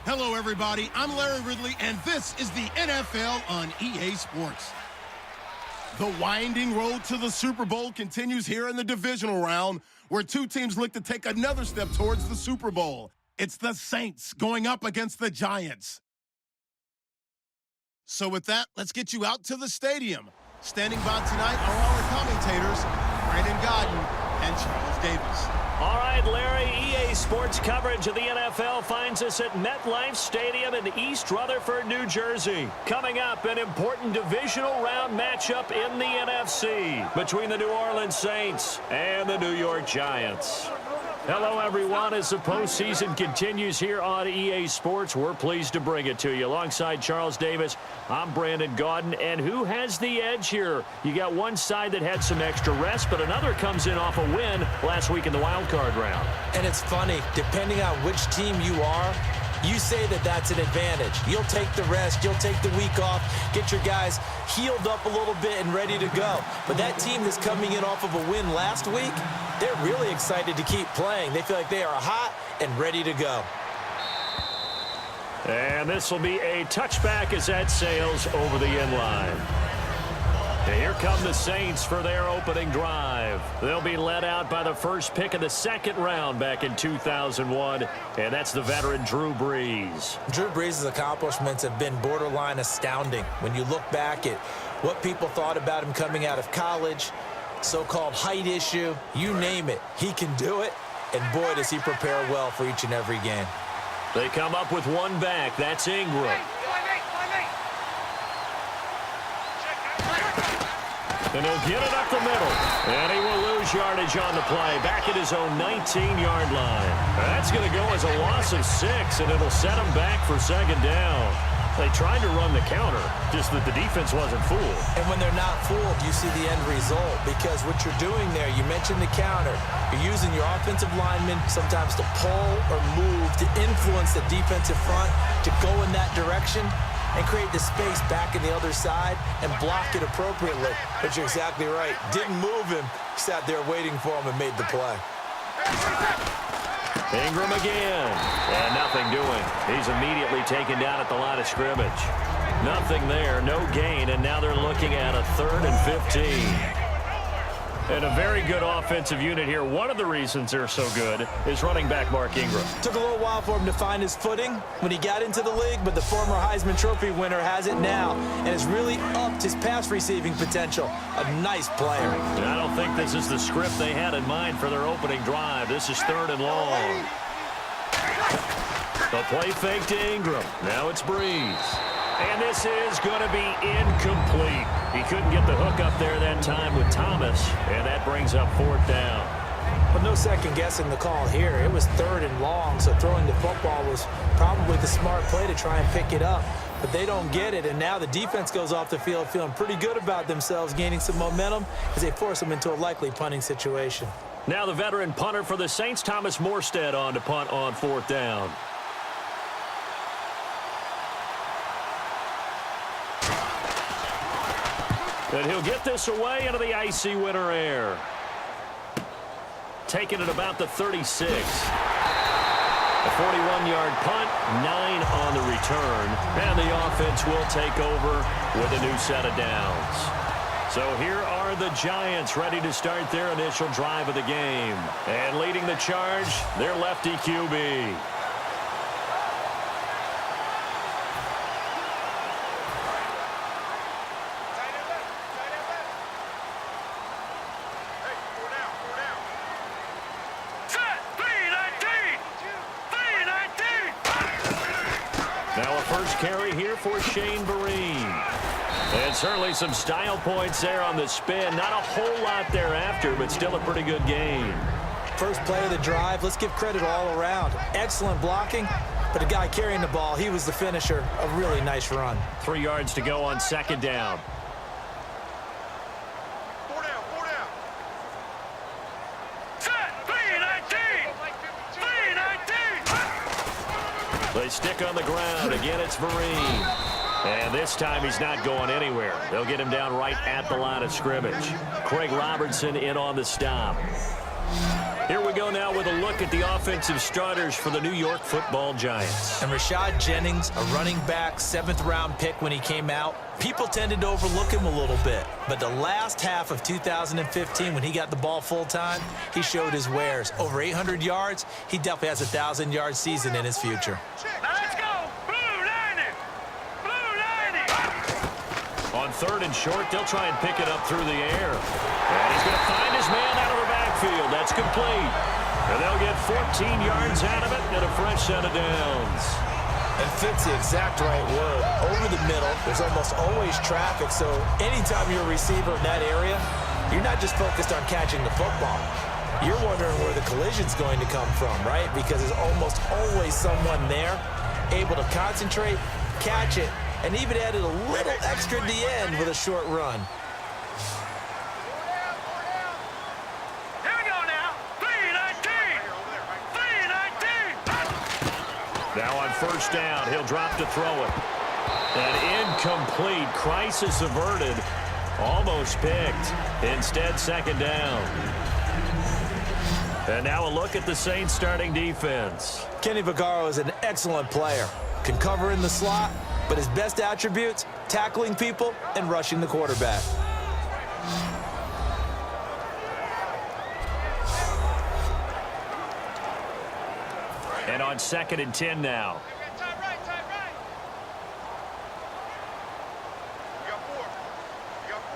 Hello, everybody. I'm Larry Ridley, and this is the NFL on EA Sports. The winding road to the Super Bowl continues here in the divisional round, where two teams look to take another step towards the Super Bowl. It's the Saints going up against the Giants. So with that, let's get you out to the stadium. Standing by tonight are our commentators, Brandon Godden and Charles Davis. All right, Larry, EA Sports coverage of the NFL finds us at MetLife Stadium in East Rutherford, New Jersey. Coming up, an important divisional round matchup in the NFC between the New Orleans Saints and the New York Giants. Hello, everyone. As the postseason continues here on EA Sports, we're pleased to bring it to you. Alongside Charles Davis, I'm Brandon Gaudin. And who has the edge here? You got one side that had some extra rest, but another comes in off a win last week in the wild card round. And it's funny, depending on which team you are, you say that that's an advantage. You'll take the rest, you'll take the week off, get your guys healed up a little bit and ready to go. But that team that's coming in off of a win last week, they're really excited to keep playing. They feel like they are hot and ready to go. And this will be a touchback as that sails over the end line. And here come the Saints for their opening drive. They'll be led out by the first pick of the second round back in 2001, and that's the veteran Drew Brees. Drew Brees' accomplishments have been borderline astounding. When you look back at what people thought about him coming out of college, so-called height issue, you name it, he can do it, and boy, does he prepare well for each and every game. They come up with one back. That's Ingram. And he'll get it up the middle. And he will lose yardage on the play. Back at his own 19-yard line. That's going to go as a loss of 6, and it'll set him back for second down. They tried to run the counter, just that the defense wasn't fooled. And when they're not fooled, you see the end result. Because what you're doing there, you mentioned the counter. You're using your offensive linemen sometimes to pull or move, to influence the defensive front, to go in that direction and create the space back in the other side and block it appropriately. But you're exactly right. Didn't move him. Sat there waiting for him and made the play. Ingram again. And nothing doing. He's immediately taken down at the line of scrimmage. Nothing there. No gain. And now they're looking at a 3rd and 15. And a very good offensive unit here. One of the reasons they're so good is running back Mark Ingram. Took a little while for him to find his footing when he got into the league, but the former Heisman Trophy winner has it now and has really upped his pass receiving potential. A nice player. And I don't think this is the script they had in mind for their opening drive. This is 3rd and long. The play fake to Ingram. Now it's Brees. And this is going to be incomplete. He couldn't get the hook up there that time with Thomas, and that brings up 4th down. Well, no second guessing the call here. It was 3rd and long, so throwing the football was probably the smart play to try and pick it up. But they don't get it, and now the defense goes off the field feeling pretty good about themselves, gaining some momentum as they force them into a likely punting situation. Now the veteran punter for the Saints, Thomas Morstead, on to punt on 4th down. And he'll get this away into the icy winter air. Taking it about the 36. A 41-yard punt, 9 on the return. And the offense will take over with a new set of downs. So here are the Giants ready to start their initial drive of the game. And leading the charge, their lefty QB. Now a first carry here for Shane Vereen. And certainly some style points there on the spin. Not a whole lot thereafter, but still a pretty good game. First play of the drive, let's give credit all around. Excellent blocking, but the guy carrying the ball, he was the finisher. A really nice run. 3 yards to go on 2nd down. They stick on the ground. Again, it's Vereen. And this time he's not going anywhere. They'll get him down right at the line of scrimmage. Craig Robertson in on the stop. Here we go now with a look at the offensive starters for the New York Football Giants. And Rashad Jennings, a running back, 7th-round pick when he came out. People tended to overlook him a little bit. But the last half of 2015, when he got the ball full-time, he showed his wares. Over 800 yards, he definitely has a 1,000-yard season in his future. Let's go! Blue 90! Blue 90! On 3rd and short, they'll try and pick it up through the air. And he's going to find his man out of the backfield. That's complete. And they'll get 14 yards out of it and a fresh set of downs. And fits the exact right word. Over the middle, there's almost always traffic, so anytime you're a receiver in that area, you're not just focused on catching the football. You're wondering where the collision's going to come from, right? Because there's almost always someone there able to concentrate, catch it, and even added a little extra at the end with a short run. Here we go now. 319! 319! Now on 1st down, he'll drop to throw it. And incomplete. Crisis averted. Almost picked. Instead, 2nd down. And now a look at the Saints starting defense. Kenny Vaccaro is an excellent player. Can cover in the slot, but his best attributes, tackling people and rushing the quarterback. And on 2nd and 10 now. Time right, time right. You got 4. You got 4.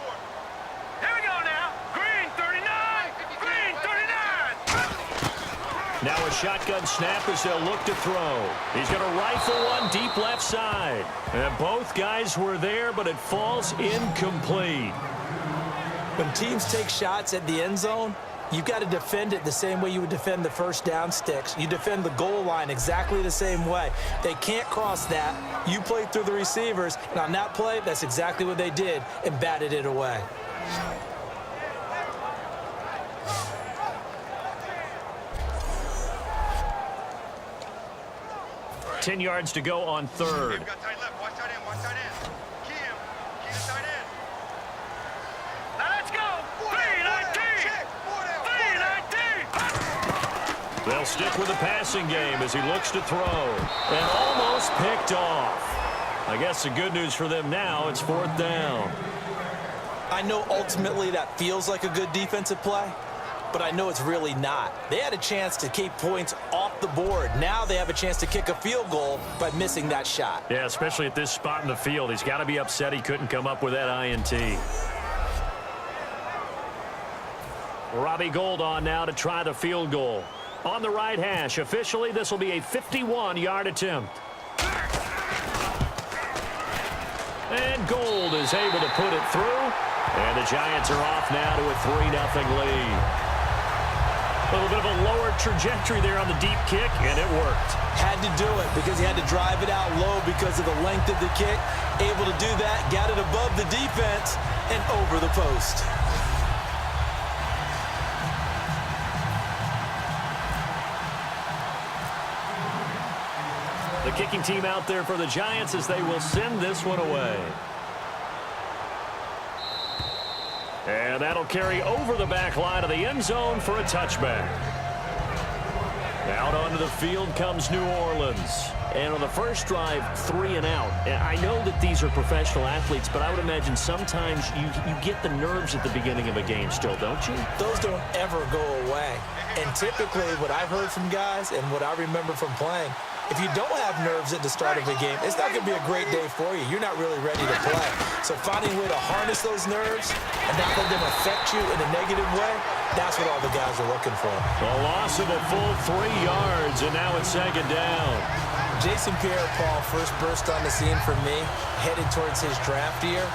Here we go now. Green 39. Green 39. Now a shotgun snap as they'll look to throw. He's going to rifle one deep left side. And both guys were there, but it falls incomplete. When teams take shots at the end zone, you've got to defend it the same way you would defend the 1st down sticks. You defend the goal line exactly the same way. They can't cross that. You play through the receivers, and on that play, that's exactly what they did and batted it away. Ten yards to go on 3rd. Got tight left. Watch tight end. Watch tight end. Key him. Key the tight end. Now let's go. 319. 319. They'll stick with the passing game as he looks to throw. And almost picked off. I guess the good news for them now, it's 4th down. I know ultimately that feels like a good defensive play, but I know it's really not. They had a chance to keep points off the board. Now they have a chance to kick a field goal by missing that shot. Yeah, especially at this spot in the field. He's got to be upset he couldn't come up with that INT. Robbie Gould on now to try the field goal. On the right hash, officially this will be a 51-yard attempt. And Gould is able to put it through. And the Giants are off now to a 3-0 lead. A little bit of a lower trajectory there on the deep kick, and it worked. Had to do it because he had to drive it out low because of the length of the kick. Able to do that, got it above the defense and over the post. The kicking team out there for the Giants as they will send this one away. And that'll carry over the back line of the end zone for a touchback. Out onto the field comes New Orleans. And on the first drive, 3 and out. I know that these are professional athletes, but I would imagine sometimes you get the nerves at the beginning of a game still, don't you? Those don't ever go away. And typically what I've heard from guys and what I remember from playing, if you don't have nerves at the start of a game, it's not going to be a great day for you. You're not really ready to play. So finding a way to harness those nerves and not let them affect you in a negative way, that's what all the guys are looking for. A loss of a full 3 yards, and now it's 2nd down. Jason Pierre-Paul first burst on the scene for me, headed towards his draft year.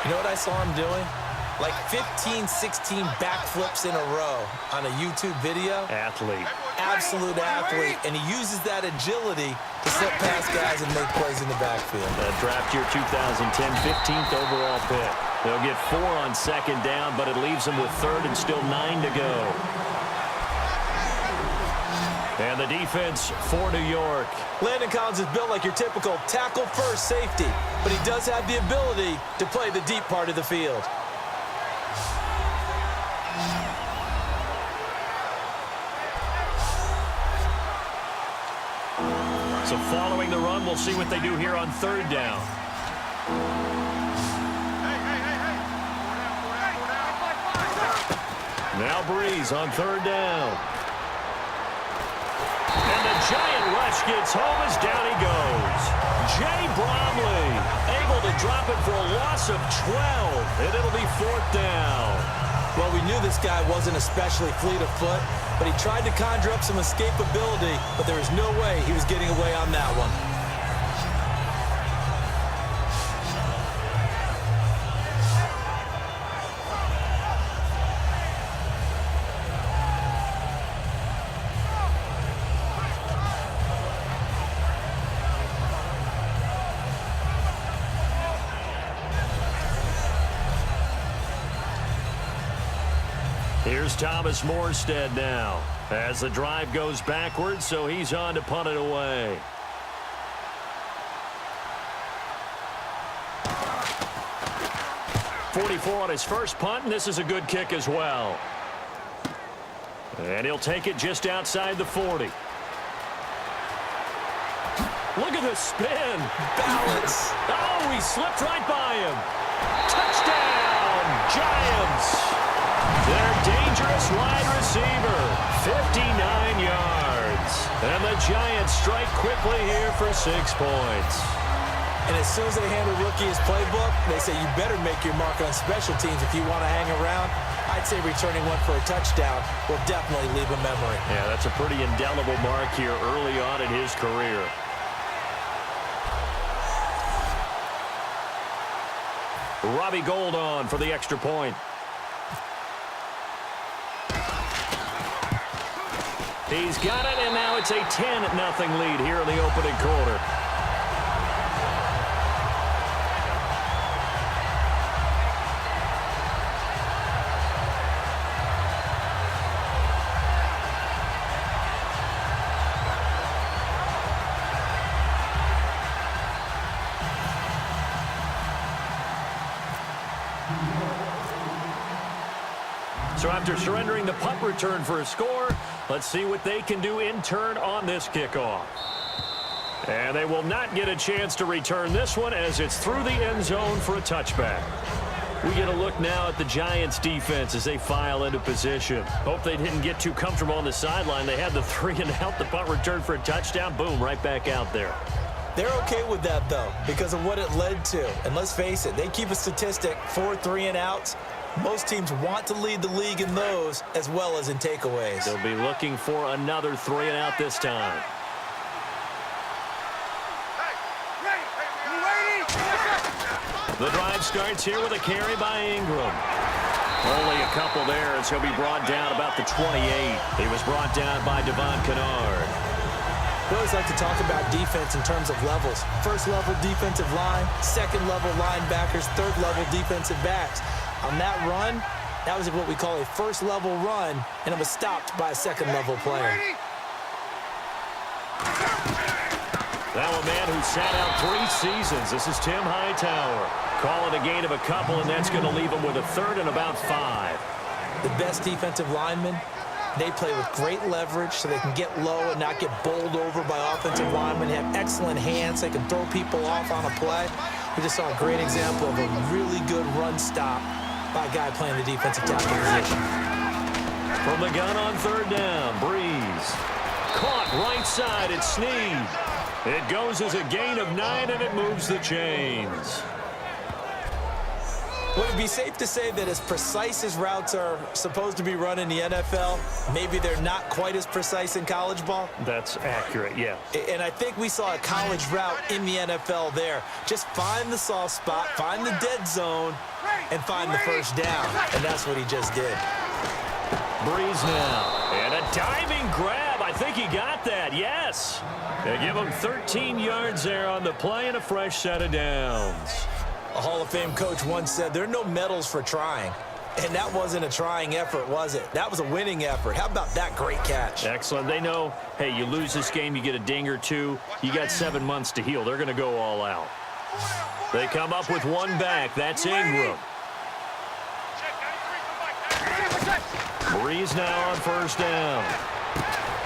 You know what I saw him doing? Like 15, 16 backflips in a row on a YouTube video. Athlete. Absolute athlete, and he uses that agility to slip past guys and make plays in the backfield. Draft year 2010, 15th overall pick. They'll get 4 on 2nd down, but it leaves them with 3rd and still 9 to go. And the defense for New York. Landon Collins is built like your typical tackle-first safety, but he does have the ability to play the deep part of the field. So following the run, we'll see what they do here on third down. Now Breeze on third down. And the giant rush gets home as down he goes. Jay Bromley able to drop it for a loss of 12, and it'll be fourth down. Well, we knew this guy wasn't especially fleet of foot, but he tried to conjure up some escapability, but there was no way he was getting away on that one. Here's Thomas Morstead now as the drive goes backwards, so he's on to punt it away. .44 on his first punt, and this is a good kick as well. And he'll take it just outside the 40. Look at the spin. Balance. Oh, he slipped right by him. Touchdown, Giants. Their dangerous wide receiver, 59 yards. And the Giants strike quickly here for 6 points. And as soon as they hand a rookie his playbook, they say you better make your mark on special teams if you want to hang around. I'd say returning one for a touchdown will definitely leave a memory. Yeah, that's a pretty indelible mark here early on in his career. Robbie Gould on for the extra point. He's got it, and now it's a 10-0 lead here in the opening quarter. So after surrendering the punt return for a score, let's see what they can do in turn on this kickoff. And they will not get a chance to return this one as it's through the end zone for a touchback. We get a look now at the Giants defense as they file into position. Hope they didn't get too comfortable on the sideline. They had the 3-and-out, the punt return for a touchdown. Boom, right back out there. They're okay with that, though, because of what it led to. And let's face it, they keep a statistic, 4 3-and-outs. Most teams want to lead the league in those as well as in takeaways. They'll be looking for another 3-and-out this time. The drive starts here with a carry by Ingram. Only a couple there as he'll be brought down about the 28. He was brought down by Devon Kennard. We always like to talk about defense in terms of levels. First level defensive line, second level linebackers, third level defensive backs. On that run, that was what we call a first level run, and it was stopped by a second level player. Now a man who sat out 3 seasons. This is Tim Hightower. Call it a gain of a couple, and that's going to leave him with a third and about 5. The best defensive linemen, they play with great leverage so they can get low and not get bowled over by offensive linemen. They have excellent hands. They can throw people off on a play. We just saw a great example of a really good run stop by a guy playing the defensive tackle position. From the gun on third down, Breeze. Caught right side, it's Snead. It goes as a gain of 9, and it moves the chains. Would it be safe to say that as precise as routes are supposed to be run in the NFL, maybe they're not quite as precise in college ball? That's accurate, yeah. And I think we saw a college route in the NFL there. Just find the soft spot, find the dead zone, and find the first down. And that's what he just did. Breeze now. And a diving grab. I think he got that, yes. They give him 13 yards there on the play and a fresh set of downs. A Hall of Fame coach once said, there are no medals for trying. And that wasn't a trying effort, was it? That was a winning effort. How about that great catch? Excellent. They know, hey, you lose this game, you get a ding or two. You got 7 months to heal. They're going to go all out. They come up with one back. That's Ingram. Breeze now on first down.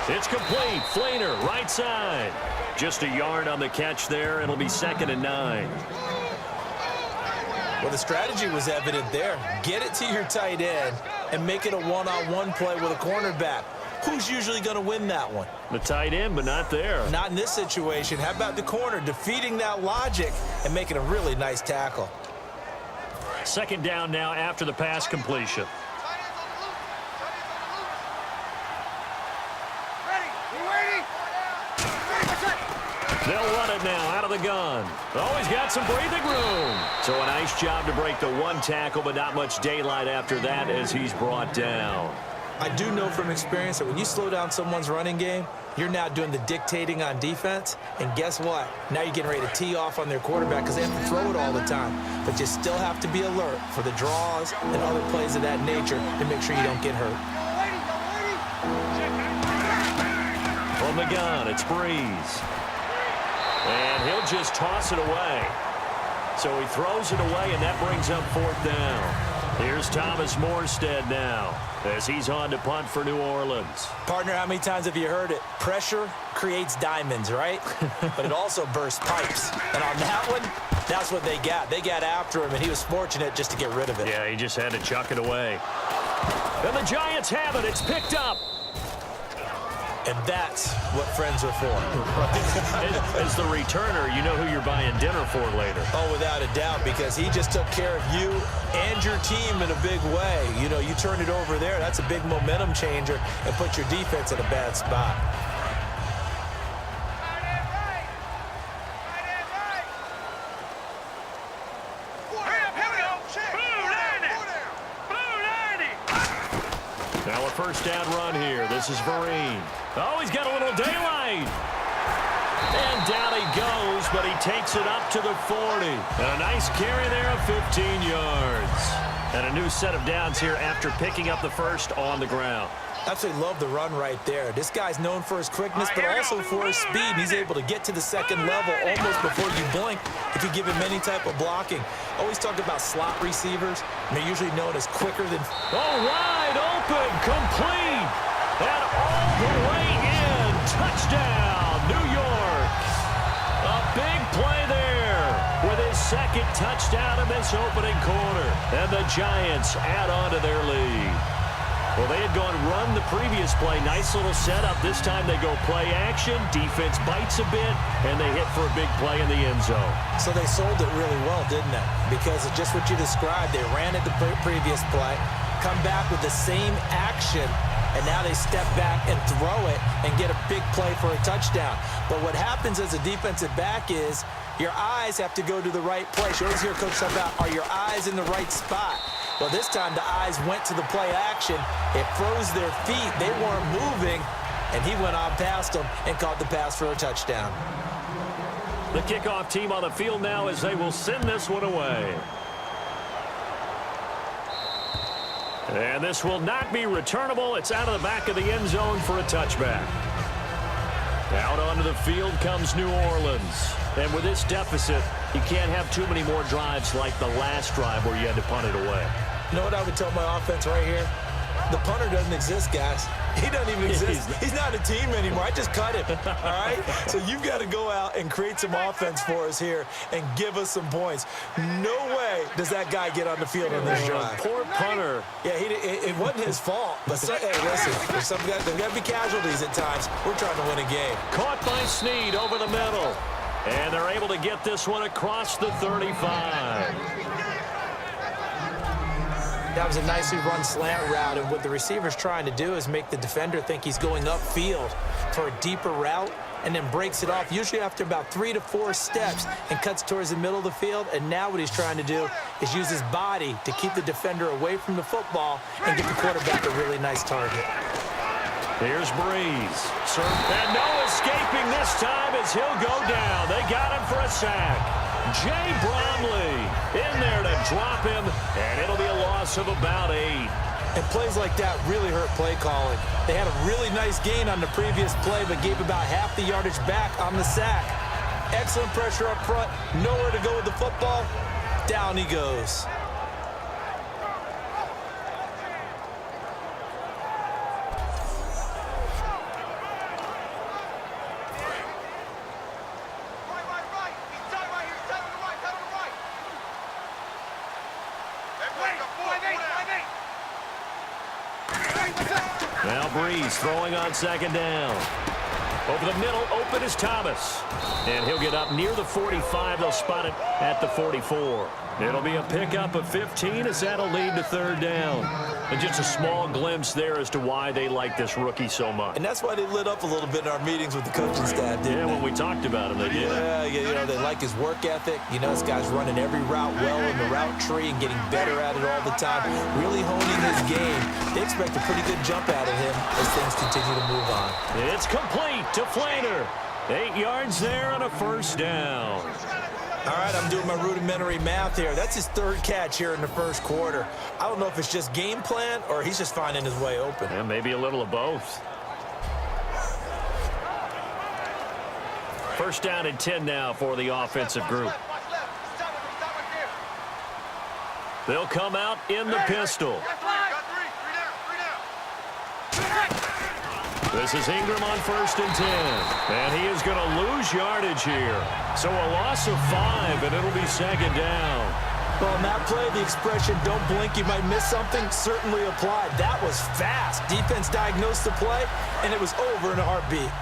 It's complete. Flainer, right side. Just a yard on the catch there. It'll be 2nd and 9. Well, the strategy was evident there. Get it to your tight end and make it a one-on-one play with a cornerback. Who's usually going to win that one? The tight end, but not there. Not in this situation. How about the corner defeating that logic and making a really nice tackle? 2nd down now after the pass completion. They'll run it now out of the gun. Oh, he's got some breathing room. So a nice job to break the one tackle, but not much daylight after that as he's brought down. I do know from experience that when you slow down someone's running game, you're now doing the dictating on defense. And guess what? Now you're getting ready to tee off on their quarterback because they have to throw it all the time. But you still have to be alert for the draws and other plays of that nature to make sure you don't get hurt. From the gun, it's Breeze. And he'll just toss it away. So he throws it away, and that brings up 4th down. Here's Thomas Morstead now as he's on to punt for New Orleans. Partner, how many times have you heard it? Pressure creates diamonds, right? But it also bursts pipes. And on that one, that's what they got. They got after him, and he was fortunate just to get rid of it. Yeah, he just had to chuck it away. And the Giants have it. It's picked up. And that's what friends are for. As the returner, you know who you're buying dinner for later. Oh, without a doubt, because he just took care of you and your team in a big way. You know, you turn it over there, that's a big momentum changer and put your defense in a bad spot. Now a 1st down run here. This is Vereen. Oh, he's got a little daylight. And down he goes, but he takes it up to the 40. And a nice carry there of 15 yards. And a new set of downs here after picking up the 1st on the ground. Absolutely love the run right there. This guy's known for his quickness, but also for his speed. He's able to get to the 2nd level almost before you blink if you give him any type of blocking. Always talk about slot receivers. They're usually known as quicker than... Oh, wide open, complete, and all the way in. Touchdown, New York. A big play there with his 2nd touchdown in this opening quarter. And the Giants add on to their lead. Well, they had gone run the previous play. Nice little setup. This time they go play action. Defense bites a bit, and they hit for a big play in the end zone. So they sold it really well, didn't they? Because of just what you described. They ran it the previous play, come back with the same action, and now they step back and throw it and get a big play for a touchdown. But what happens as a defensive back is your eyes have to go to the right place. You always hear Coach talk about, are your eyes in the right spot? Well, this time the eyes went to the play action. It froze their feet. They weren't moving, and he went on past them and caught the pass for a touchdown. The kickoff team on the field now as they will send this one away. And this will not be returnable. It's out of the back of the end zone for a touchback. Out onto the field comes New Orleans. And with this deficit, you can't have too many more drives like the last drive where you had to punt it away. You know what I would tell my offense right here? The punter doesn't exist, guys. He doesn't even exist. He's not a team anymore. I just cut him, all right? So you've got to go out and create some offense for us here and give us some points. No way does that guy get on the field on this drive. Poor punter. Yeah, it wasn't his fault. But, hey, listen, there's got to be casualties at times. We're trying to win a game. Caught by Snead over the middle. And they're able to get this one across the 35. That was a nicely run slant route, and what the receiver's trying to do is make the defender think he's going upfield for a deeper route and then breaks it off, usually after about 3 to 4 steps, and cuts towards the middle of the field. And now what he's trying to do is use his body to keep the defender away from the football and get the quarterback a really nice target. Here's Breeze. And no escaping this time as he'll go down. They got him for a sack. Jay Bromley in there to drop him, and it'll be a loss of about 8. And plays like that really hurt play calling. They had a really nice gain on the previous play, but gave about half the yardage back on the sack. Excellent pressure up front, nowhere to go with the football. Down he goes. Now Breeze throwing on second down. Over the middle, open is Thomas. And he'll get up near the 45. They'll spot it at the 44. It'll be a pickup of 15 as that'll lead to third down. And just a small glimpse there as to why they like this rookie so much. And that's why they lit up a little bit in our meetings with the coaching staff, didn't they? When we talked about him, they did. Yeah, they like his work ethic. This guy's running every route well in the route tree and getting better at it all the time, really honing his game. They expect a pretty good jump out of him as things continue to move on. It's complete to Flaner. 8 yards there on a first down. All right, I'm doing my rudimentary math here. That's his third catch here in the first quarter. I don't know if it's just game plan or he's just finding his way open. Yeah, maybe a little of both. First down and 10 now for the offensive group. They'll come out in the pistol. This is Ingram on first and 10. And he is going to lose yardage here. So a loss of 5, and it'll be second down. Well, on that play, the expression, don't blink, you might miss something, certainly applied. That was fast. Defense diagnosed the play, and it was over in a heartbeat.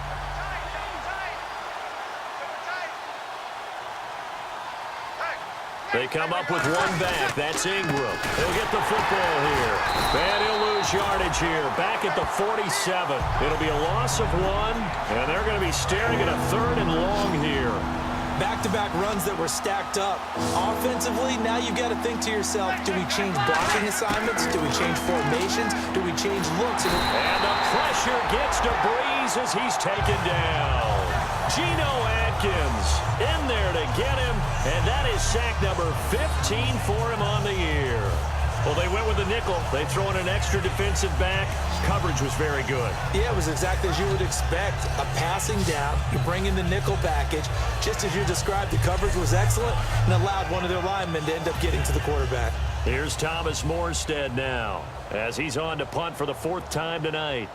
They come up with one back. That's Ingram. He'll get the football here. And he'll lose yardage here. Back at the 47. It'll be a loss of 1. And they're going to be staring at a third and long here. Back-to-back runs that were stacked up. Offensively, now you've got to think to yourself, do we change blocking assignments? Do we change formations? Do we change looks? And the pressure gets to Breeze as he's taken down. Geno Atkins in there to get him, and that is sack number 15 for him on the year. Well, they went with the nickel. They throw in an extra defensive back. Coverage was very good. Yeah, it was exactly as you would expect. A passing down, you bring in the nickel package. Just as you described, the coverage was excellent and allowed one of their linemen to end up getting to the quarterback. Here's Thomas Morstead now as he's on to punt for the 4th time tonight.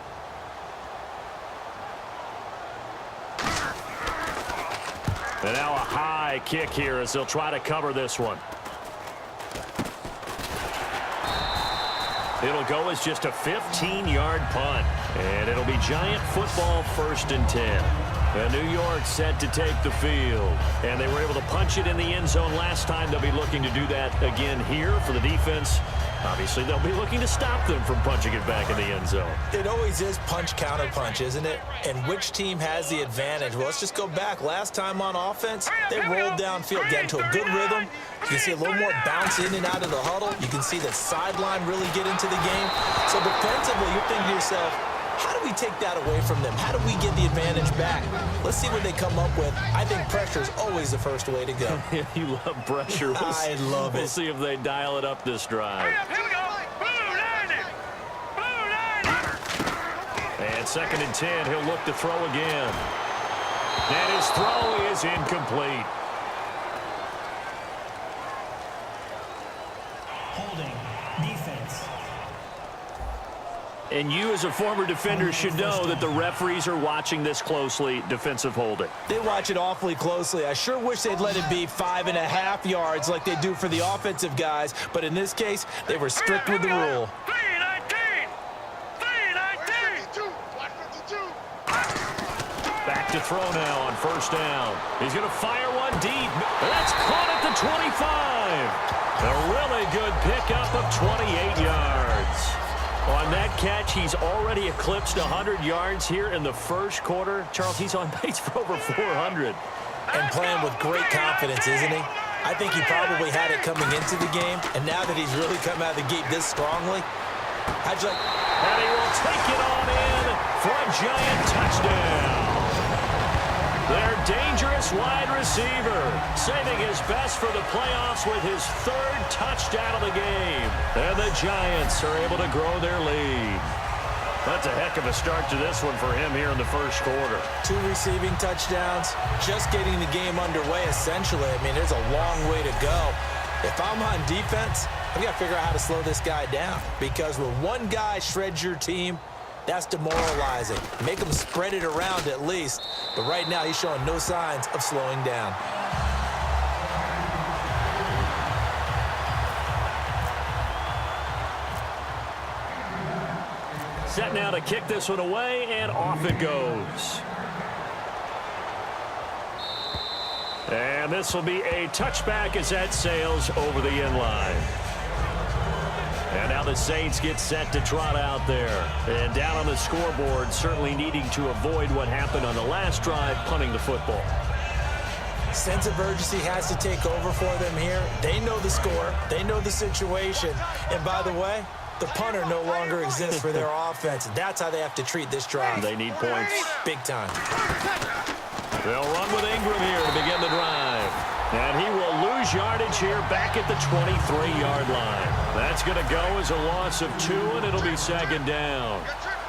And now a high kick here as they'll try to cover this one. It'll go as just a 15-yard punt. And it'll be Giant football 1st and 10. And New York set to take the field. And they were able to punch it in the end zone last time. They'll be looking to do that again here for the defense. Obviously, they'll be looking to stop them from punching it back in the end zone. It always is punch-counter-punch, isn't it? And which team has the advantage? Well, let's just go back. Last time on offense, they rolled downfield, got into a good rhythm. You can see a little more bounce in and out of the huddle. You can see the sideline really get into the game. So defensively, you're thinking to yourself, how do we take that away from them? How do we get the advantage back? Let's see what they come up with. I think pressure is always the first way to go. You love pressure. I love it. We'll see if they dial it up this drive. Here we go. Blue 90. Blue 90. And 2nd and 10, he'll look to throw again. And his throw is incomplete. Holding. Defense. And you as a former defender should know that the referees are watching this closely, defensive holding. They watch it awfully closely. I sure wish they'd let it be 5.5 yards like they do for the offensive guys, but in this case, they were strict with the rule. 319. 319. Back to throw now on 1st down. He's going to fire one deep. That's caught at the 25. A really good pickup of 28 yards. On that catch, he's already eclipsed 100 yards here in the first quarter. Charles, he's on pace for over 400. And playing with great confidence, isn't he? I think he probably had it coming into the game, and now that he's really come out of the gate this strongly, how'd you like... And he will take it on in for a Giant touchdown. Their dangerous wide receiver, saving his best for the playoffs with his 3rd touchdown of the game. And the Giants are able to grow their lead. That's a heck of a start to this one for him here in the first quarter. 2 receiving touchdowns, just getting the game underway, essentially. I mean, there's a long way to go. If I'm on defense, I've got to figure out how to slow this guy down. Because when one guy shreds your team, that's demoralizing. Make him spread it around at least. But right now, he's showing no signs of slowing down. Set now to kick this one away, and off it goes. And this will be a touchback as that sails over the end line. And now the Saints get set to trot out there. And down on the scoreboard, certainly needing to avoid what happened on the last drive, punting the football. Sense of urgency has to take over for them here. They know the score. They know the situation. And by the way, the punter no longer exists for their offense. That's how they have to treat this drive. They need points. Big time. They'll run with Ingram here to begin the drive. And he will lose yardage here back at the 23-yard line. That's going to go as a loss of 2, and it'll be second down.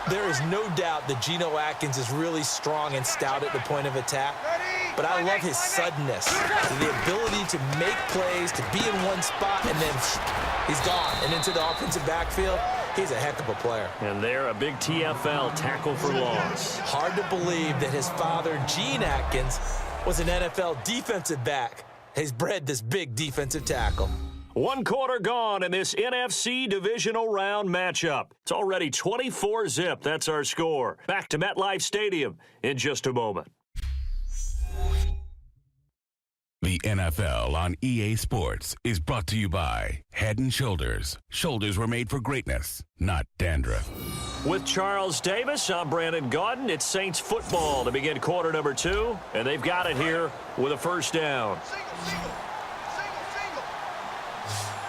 There is no doubt that Geno Atkins is really strong and stout at the point of attack. But I love his suddenness, the ability to make plays, to be in one spot, and then he's gone. And into the offensive backfield, he's a heck of a player. And they're a big TFL, tackle for loss. Hard to believe that his father, Gene Atkins, was an NFL defensive back. He's bred this big defensive tackle. 1 quarter gone in this NFC divisional round matchup. It's already 24-zip. That's our score. Back to MetLife Stadium in just a moment. The NFL on EA Sports is brought to you by Head & Shoulders. Shoulders were made for greatness, not dandruff. With Charles Davis, I'm Brandon Gaudin. It's Saints football to begin quarter number 2, and they've got it here with a first down.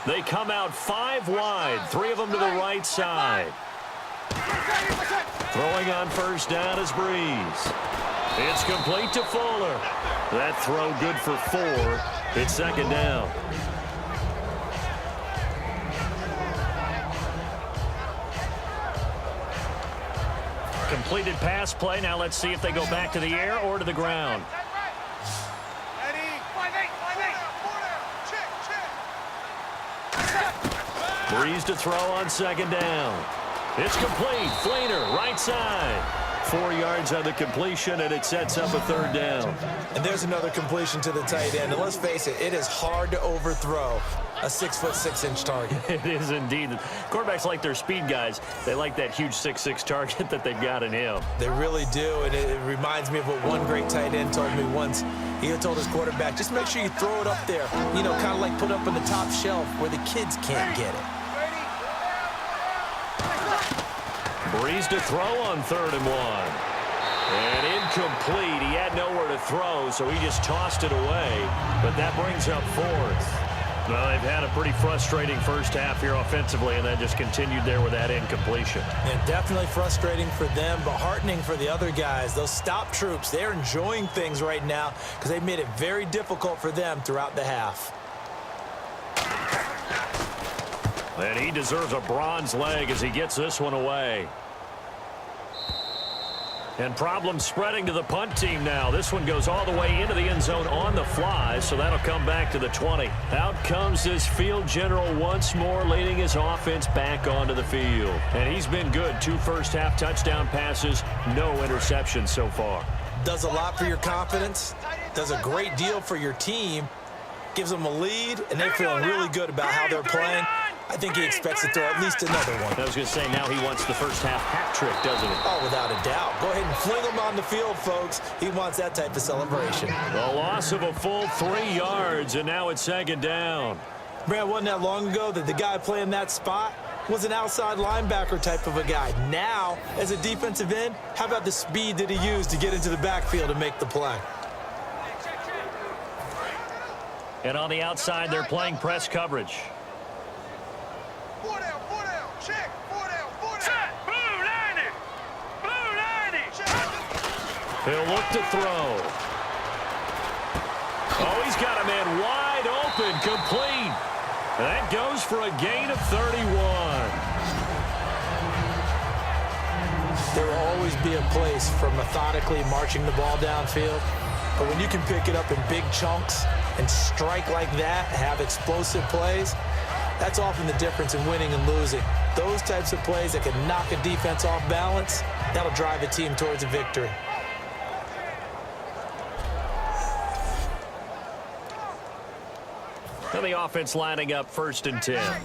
They come out 5 wide, 3 of them to the right side. Throwing on first down is Breeze. It's complete to Fuller. That throw good for 4. It's second down. Completed pass play. Now let's see if they go back to the air or to the ground. Breeze to throw on second down. It's complete. Fleener, right side. 4 yards on the completion, and it sets up a third down. And there's another completion to the tight end. And let's face it, it is hard to overthrow a 6'6" target. It is indeed. Quarterbacks like their speed guys. They like that huge 6'6" target that they've got in him. They really do, and it reminds me of what one great tight end told me once. He had told his quarterback, just make sure you throw it up there, you know, kind of like put up on the top shelf where the kids can't get it. Breeze to throw on 3rd and 1. And incomplete. He had nowhere to throw, so he just tossed it away. But that brings up 4th. Well, they've had a pretty frustrating first half here offensively, and that just continued there with that incompletion. And definitely frustrating for them, but heartening for the other guys. Those stop troops, they're enjoying things right now because they've made it very difficult for them throughout the half. And he deserves a bronze leg as he gets this one away. And problems spreading to the punt team now. This one goes all the way into the end zone on the fly, so that'll come back to the 20. Out comes this field general once more, leading his offense back onto the field. And he's been good. 2 first-half touchdown passes, no interceptions so far. Does a lot for your confidence, does a great deal for your team, gives them a lead, and they're feeling really good about how they're playing. I think he expects to throw at least another one. I was going to say, now he wants the first half hat trick, doesn't he? Oh, without a doubt. Go ahead and fling him on the field, folks. He wants that type of celebration. A loss of a full 3 yards, and now it's second down. Brad, wasn't that long ago that the guy playing that spot was an outside linebacker type of a guy. Now, as a defensive end, how about the speed that he used to get into the backfield and make the play? And on the outside, they're playing press coverage. He'll look to throw. Oh, he's got a man wide open, complete. That goes for a gain of 31. There will always be a place for methodically marching the ball downfield. But when you can pick it up in big chunks and strike like that, have explosive plays, that's often the difference in winning and losing. Those types of plays that can knock a defense off balance, that'll drive a team towards a victory. And the offense lining up 1st and 10.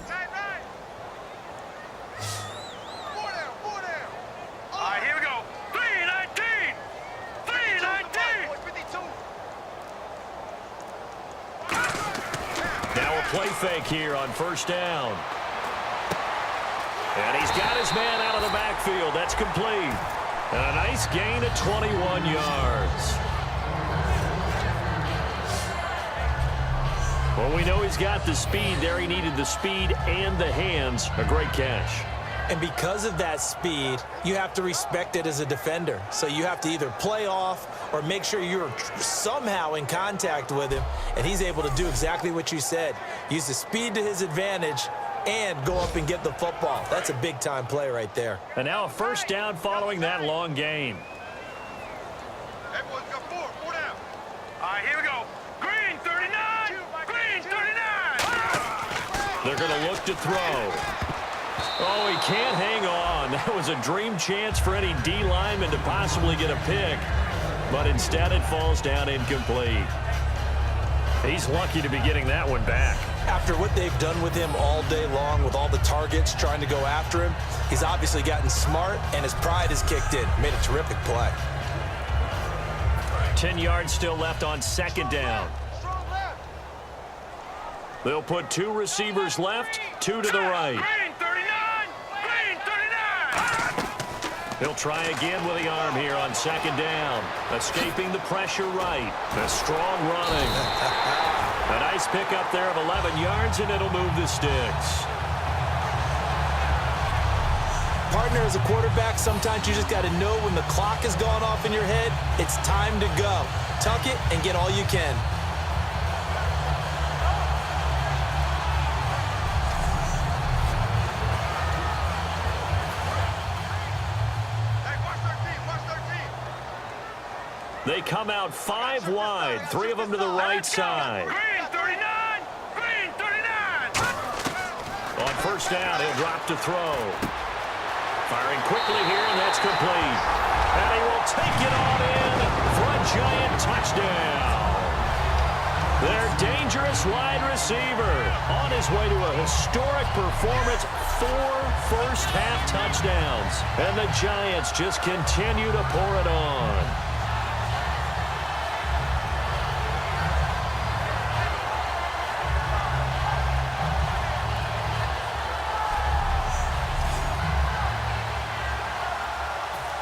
play fake here on first down. And he's got his man out of the backfield. That's complete. And a nice gain of 21 yards. Well, we know he's got the speed there. He needed the speed and the hands. A great catch. And because of that speed, you have to respect it as a defender. So you have to either play off or make sure you're somehow in contact with him. And he's able to do exactly what you said. Use the speed to his advantage and go up and get the football. That's a big-time play right there. And now a first down following that long gain. Everyone's got four down. All right, here we go. Green 39. Green 39. They're going to look to throw. Oh, he can't hang on. That was a dream chance for any D lineman to possibly get a pick. But instead it falls down incomplete. He's lucky to be getting that one back. After what they've done with him all day long with all the targets trying to go after him, he's obviously gotten smart and his pride has kicked in. Made a terrific play. 10 yards still left on second down. They'll put two receivers left, two to the right. Green 39. Green 39. He'll try again with the arm here on second down. Escaping the pressure right. A strong running. A nice pickup there of 11 yards, and it'll move the sticks. Partner, as a quarterback, sometimes you just got to know when the clock has gone off in your head, it's time to go. Tuck it and get all you can. Hey, watch 13. They come out 5 wide, 3 of them to the right side. Green 39. Green 39. On first down, he'll drop to throw. Firing quickly here, and that's complete. And he will take it on in for a giant touchdown. Their dangerous wide receiver on his way to a historic performance, 4 first-half touchdowns. And the Giants just continue to pour it on.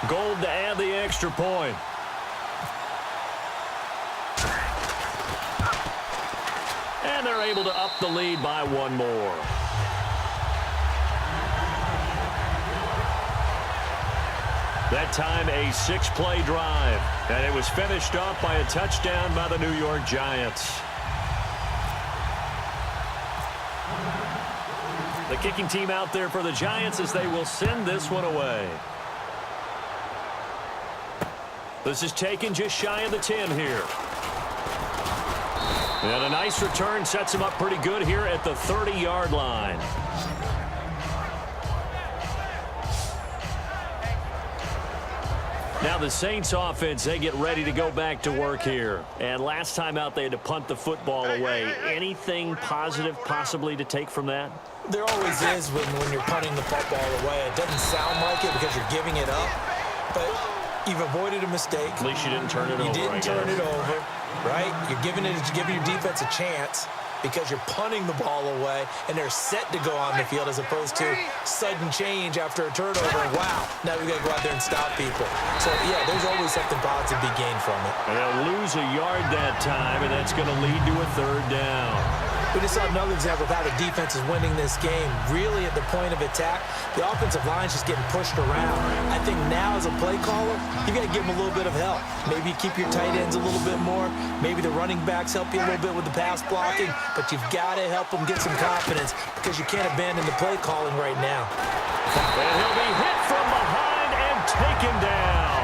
Gold to add the extra point. And they're able to up the lead by 1 more. That time a 6-play drive. And it was finished off by a touchdown by the New York Giants. The kicking team out there for the Giants as they will send this one away. This is taken just shy of the 10 here. And a nice return sets him up pretty good here at the 30-yard line. Now the Saints offense, they get ready to go back to work here. And last time out they had to punt the football away. Anything positive possibly to take from that? There always is when you're punting the football away. It doesn't sound like it because you're giving it up, but you've avoided a mistake. At least you didn't turn it over. You didn't turn it over, right? You're giving your defense a chance because you're punting the ball away, and they're set to go on the field as opposed to sudden change after a turnover. And wow, now we got to go out there and stop people. So, yeah, there's always something positive to be gained from it. And they'll lose a yard that time, and that's going to lead to a 3rd down. We just saw another example of how the defense is winning this game. Really at the point of attack, the offensive line's just getting pushed around. I think now as a play caller, you got to give them a little bit of help. Maybe you keep your tight ends a little bit more. Maybe the running backs help you a little bit with the pass blocking. But you've got to help them get some confidence because you can't abandon the play calling right now. And he'll be hit from behind and taken down.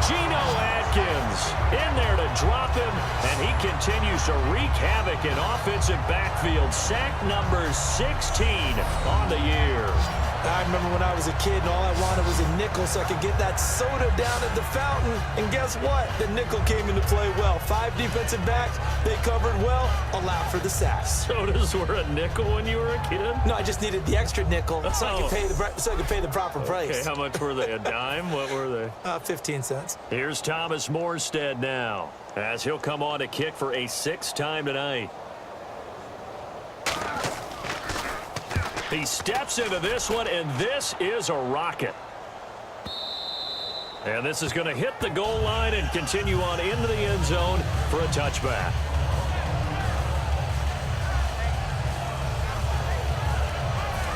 Geno Atkins in there to drop him, and he continues to wreak havoc in offensive backfield. Sack number 16 on the year. I remember when I was a kid and all I wanted was a nickel so I could get that soda down at the fountain. And guess what? The nickel came into play well. 5 defensive backs, they covered well, allowed for the sacks. Sodas were a nickel when you were a kid? No, I just needed the extra nickel so I could pay the proper price. Okay, how much were they? A dime? What were they? 15 cents. Here's Thomas Morstead now, as he'll come on to kick for a 6th time tonight. He steps into this one, and this is a rocket. And this is going to hit the goal line and continue on into the end zone for a touchback.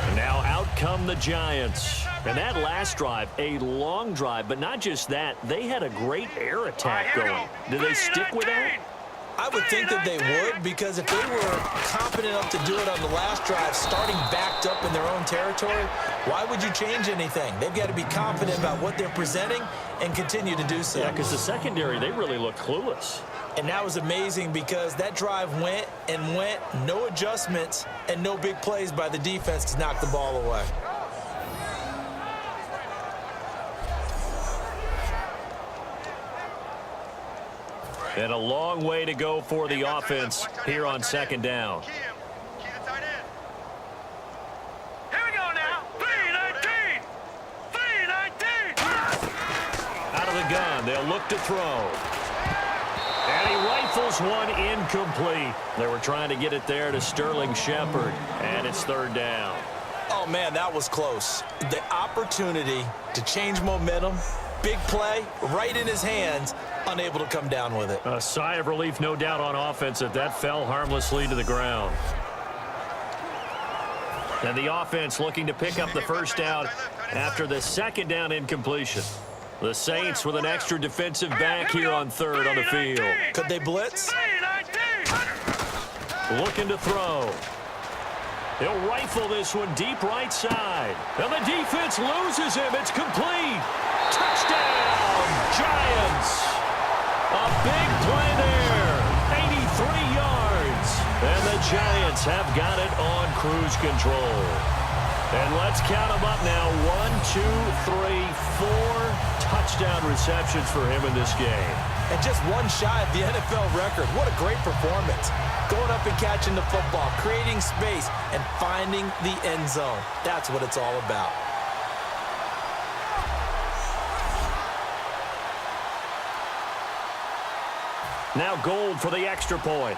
And now out come the Giants. And that last drive, a long drive, but not just that, they had a great air attack going. Did they stick with that? I would think that they would, because if they were confident enough to do it on the last drive, starting backed up in their own territory, why would you change anything? They've got to be confident about what they're presenting and continue to do so. Yeah, because the secondary, they really looked clueless. And that was amazing because that drive went and went, no adjustments and no big plays by the defense to knock the ball away. And a long way to go for the offense here on second down. Key the tight end. Here we go now. 3-19. 3-19. Out of the gun, they'll look to throw. And he rifles one incomplete. They were trying to get it there to Sterling Shepard, and it's third down. Oh, man, that was close. The opportunity to change momentum, big play, right in his hands, unable to come down with it. A sigh of relief, no doubt, on offense that fell harmlessly to the ground. And the offense looking to pick up the first down after the second down incompletion. The Saints with an extra defensive back here on third on the field. Could they blitz? Looking to throw. He'll rifle this one deep right side. And the defense loses him. It's complete. Touchdown, Giants. A big play there. 83 yards. And the Giants have got it on cruise control. And let's count them up now. 1, 2, 3, 4 touchdown receptions for him in this game. And just one shy of the NFL record. What a great performance. Going up and catching the football, creating space, and finding the end zone. That's what it's all about. Now Gold for the extra point.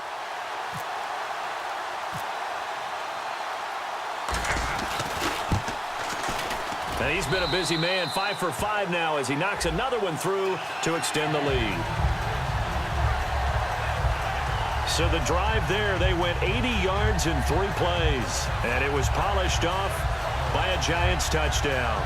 And he's been a busy man, 5 for 5 now as he knocks another one through to extend the lead. So the drive there, they went 80 yards in 3 plays. And it was polished off by a Giants touchdown.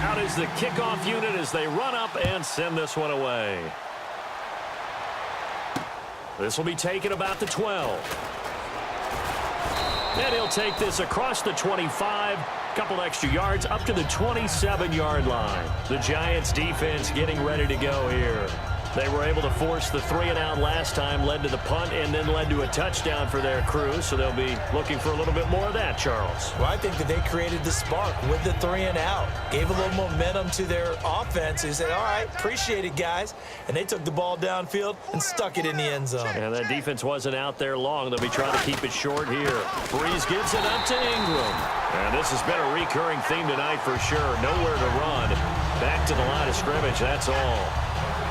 Out is the kickoff unit as they run up and send this one away. This will be taken about the 12. And he'll take this across the 25. Couple extra yards up to the 27-yard line. The Giants defense getting ready to go here. They were able to force the 3-and-out last time, led to the punt, and then led to a touchdown for their crew. So they'll be looking for a little bit more of that, Charles. Well, I think that they created the spark with the 3-and-out. Gave a little momentum to their offense. Who said, all right, appreciate it, guys. And they took the ball downfield and stuck it in the end zone. And that defense wasn't out there long. They'll be trying to keep it short here. Breeze gives it up to Ingram. And this has been a recurring theme tonight for sure. Nowhere to run. Back to the line of scrimmage, that's all.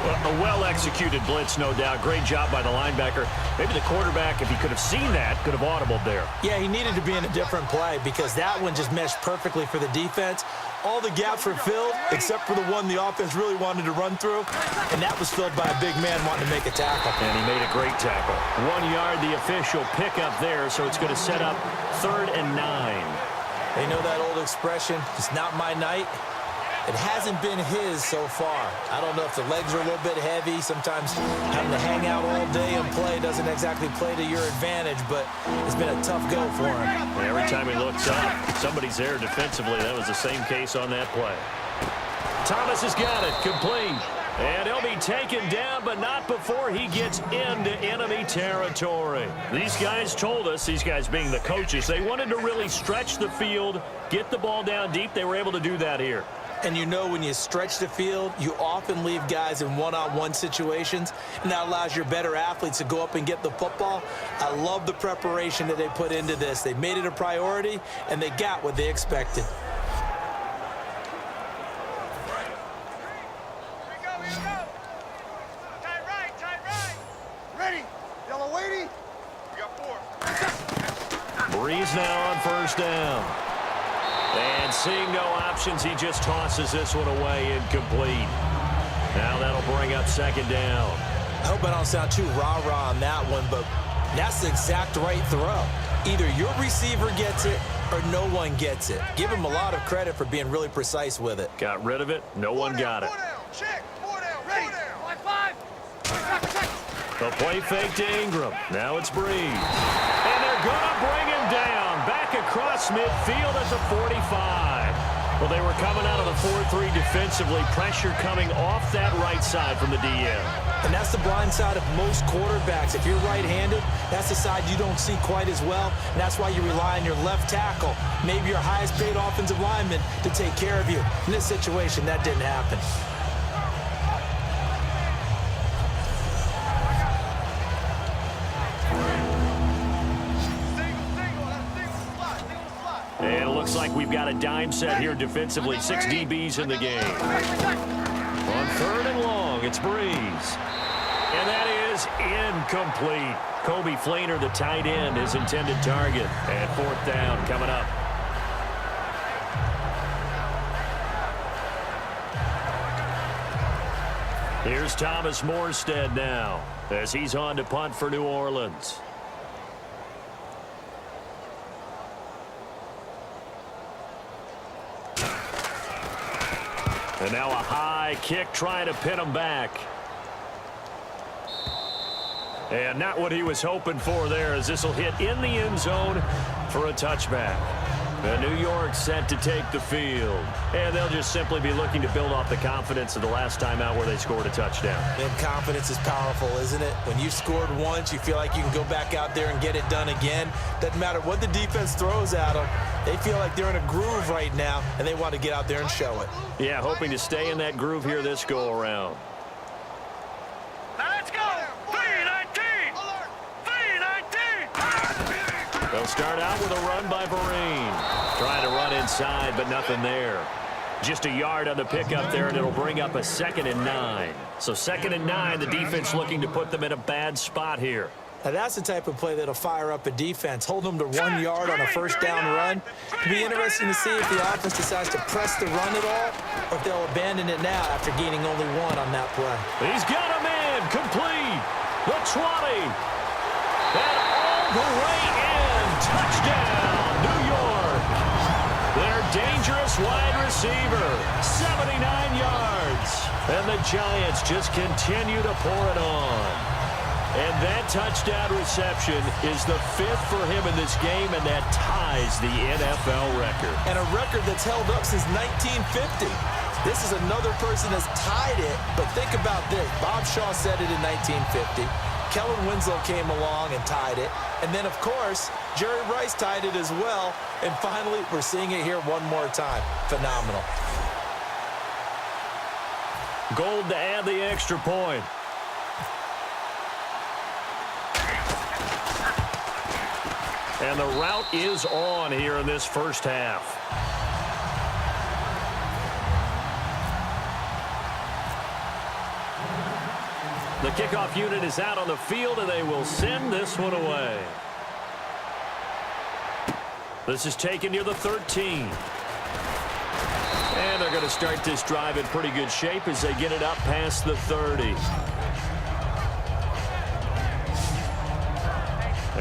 A well-executed blitz, no doubt. Great job by the linebacker. Maybe the quarterback, if he could have seen that, could have audibled there. Yeah, he needed to be in a different play because that one just meshed perfectly for the defense. All the gaps were filled except for the one the offense really wanted to run through, and that was filled by a big man wanting to make a tackle. And he made a great tackle. 1 yard, the official pickup there, so it's going to set up 3rd and 9. They know that old expression, it's not my night. It hasn't been his so far. I don't know if the legs are a little bit heavy. Sometimes having to hang out all day and play doesn't exactly play to your advantage, but it's been a tough go for him. And every time he looks up, somebody's there defensively. That was the same case on that play. Thomas has got it, complete. And he'll be taken down, but not before he gets into enemy territory. These guys told us, these guys being the coaches, they wanted to really stretch the field, get the ball down deep. They were able to do that here. And you know when you stretch the field, you often leave guys in one-on-one situations, and that allows your better athletes to go up and get the football. I love the preparation that they put into this. They made it a priority, and they got what they expected. Here we go. Tight right. Ready. Yellow weighty. We got 4. Breeze now on first down. And seeing no options, he just tosses this one away, incomplete. Now that'll bring up second down. I hope I don't sound too rah-rah on that one, but that's the exact right throw. Either your receiver gets it or no one gets it. Give him a lot of credit for being really precise with it. Got rid of it. No one got it. 4 down. Check. 4 down. Ready. 4 down. 5. The play fake to Ingram. Now it's Breeze. And they're going to bring him down. Back across midfield at the 45. Well, they were coming out of the 4-3 defensively. Pressure coming off that right side from the DM. And that's the blind side of most quarterbacks. If you're right-handed, that's the side you don't see quite as well. And that's why you rely on your left tackle, maybe your highest-paid offensive lineman, to take care of you. In this situation, that didn't happen. And it looks like we've got a dime set here defensively. 6 DBs in the game. On third and long, it's Breeze. And that is incomplete. Kobe Flainer, the tight end, his intended target. And fourth down coming up. Here's Thomas Morstead now as he's on to punt for New Orleans. And now a high kick trying to pin him back. And not what he was hoping for there, as this will hit in the end zone for a touchback. And New York set to take the field. And they'll just simply be looking to build off the confidence of the last time out where they scored a touchdown. And confidence is powerful, isn't it? When you scored once, you feel like you can go back out there and get it done again. Doesn't matter what the defense throws at them. They feel like they're in a groove right now, and they want to get out there and show it. Yeah, hoping to stay in that groove here this go-around. Now let's go. 3-19. 3-19. They'll start out with a run by Vereen. Trying to run inside, but nothing there. Just a yard on the pickup there, and it'll bring up a 2nd and 9. So 2nd and 9, the defense looking to put them in a bad spot here. Now that's the type of play that'll fire up a defense. Hold them to 1 yard on a first down run. It'll be interesting to see if the offense decides to press the run at all, or if they'll abandon it now after gaining only 1 on that play. He's got him in, complete. The 20. And all the way in. Touchdown, New York. Their dangerous wide receiver, 79 yards. And the Giants just continue to pour it on. And that touchdown reception is the 5th for him in this game, and that ties the NFL record. And a record that's held up since 1950. This is another person that's tied it, but think about this. Bob Shaw said it in 1950. Kellen Winslow came along and tied it. And then, of course, Jerry Rice tied it as well. And finally, we're seeing it here one more time. Phenomenal. Gold to add the extra point. And the route is on here in this first half. The kickoff unit is out on the field, and they will send this one away. This is taken near the 13. And they're going to start this drive in pretty good shape as they get it up past the 30.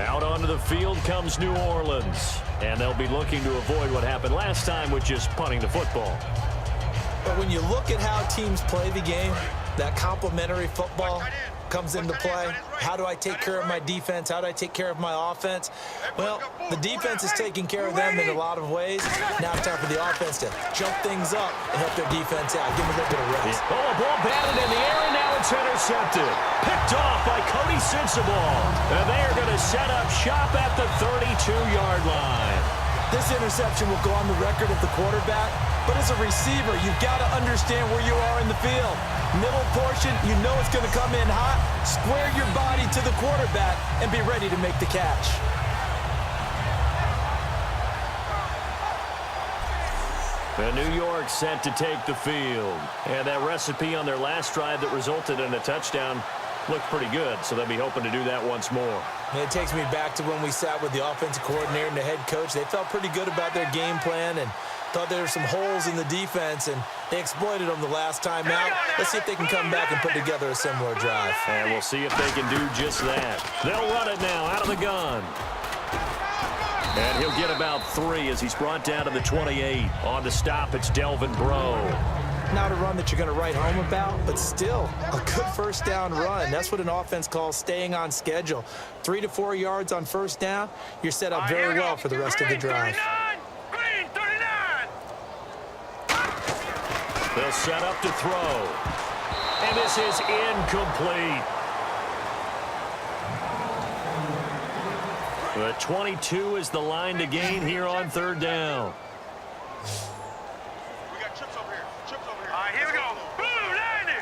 Out onto the field comes New Orleans. And they'll be looking to avoid what happened last time with just punting the football. But when you look at how teams play the game, that complementary football comes into play. How do I take care of my defense? How do I take care of my offense? Well, the defense is taking care of them in a lot of ways. Now it's time for the offense to jump things up and help their defense out. Give them a little bit of rest. Oh, a ball batted in the air, and now it's intercepted. Picked off by Cody Sensabaugh. And they are going to set up shop at the 32-yard line. This interception will go on the record of the quarterback, but as a receiver, you've got to understand where you are in the field. Middle portion, you know it's going to come in hot. Square your body to the quarterback and be ready to make the catch. The New York set to take the field. And that recipe on their last drive that resulted in a touchdown looked pretty good, so they'll be hoping to do that once more. And it takes me back to when we sat with the offensive coordinator and the head coach. They felt pretty good about their game plan and thought there were some holes in the defense, and they exploited them the last time out. Let's see if they can come back and put together a similar drive. And we'll see if they can do just that. They'll run it now out of the gun. And he'll get about 3 as he's brought down to the 28. On the stop, it's Delvin Breaux. Not a run that you're going to write home about, but still a good first down run. That's what an offense calls staying on schedule. 3 to 4 yards on first down, you're set up very well for the rest of the drive. Green 39. They'll set up to throw. And this is incomplete. The 22 is the line to gain here on third down. We got chips over here. Chips over here. All right, here we go. Blue 90.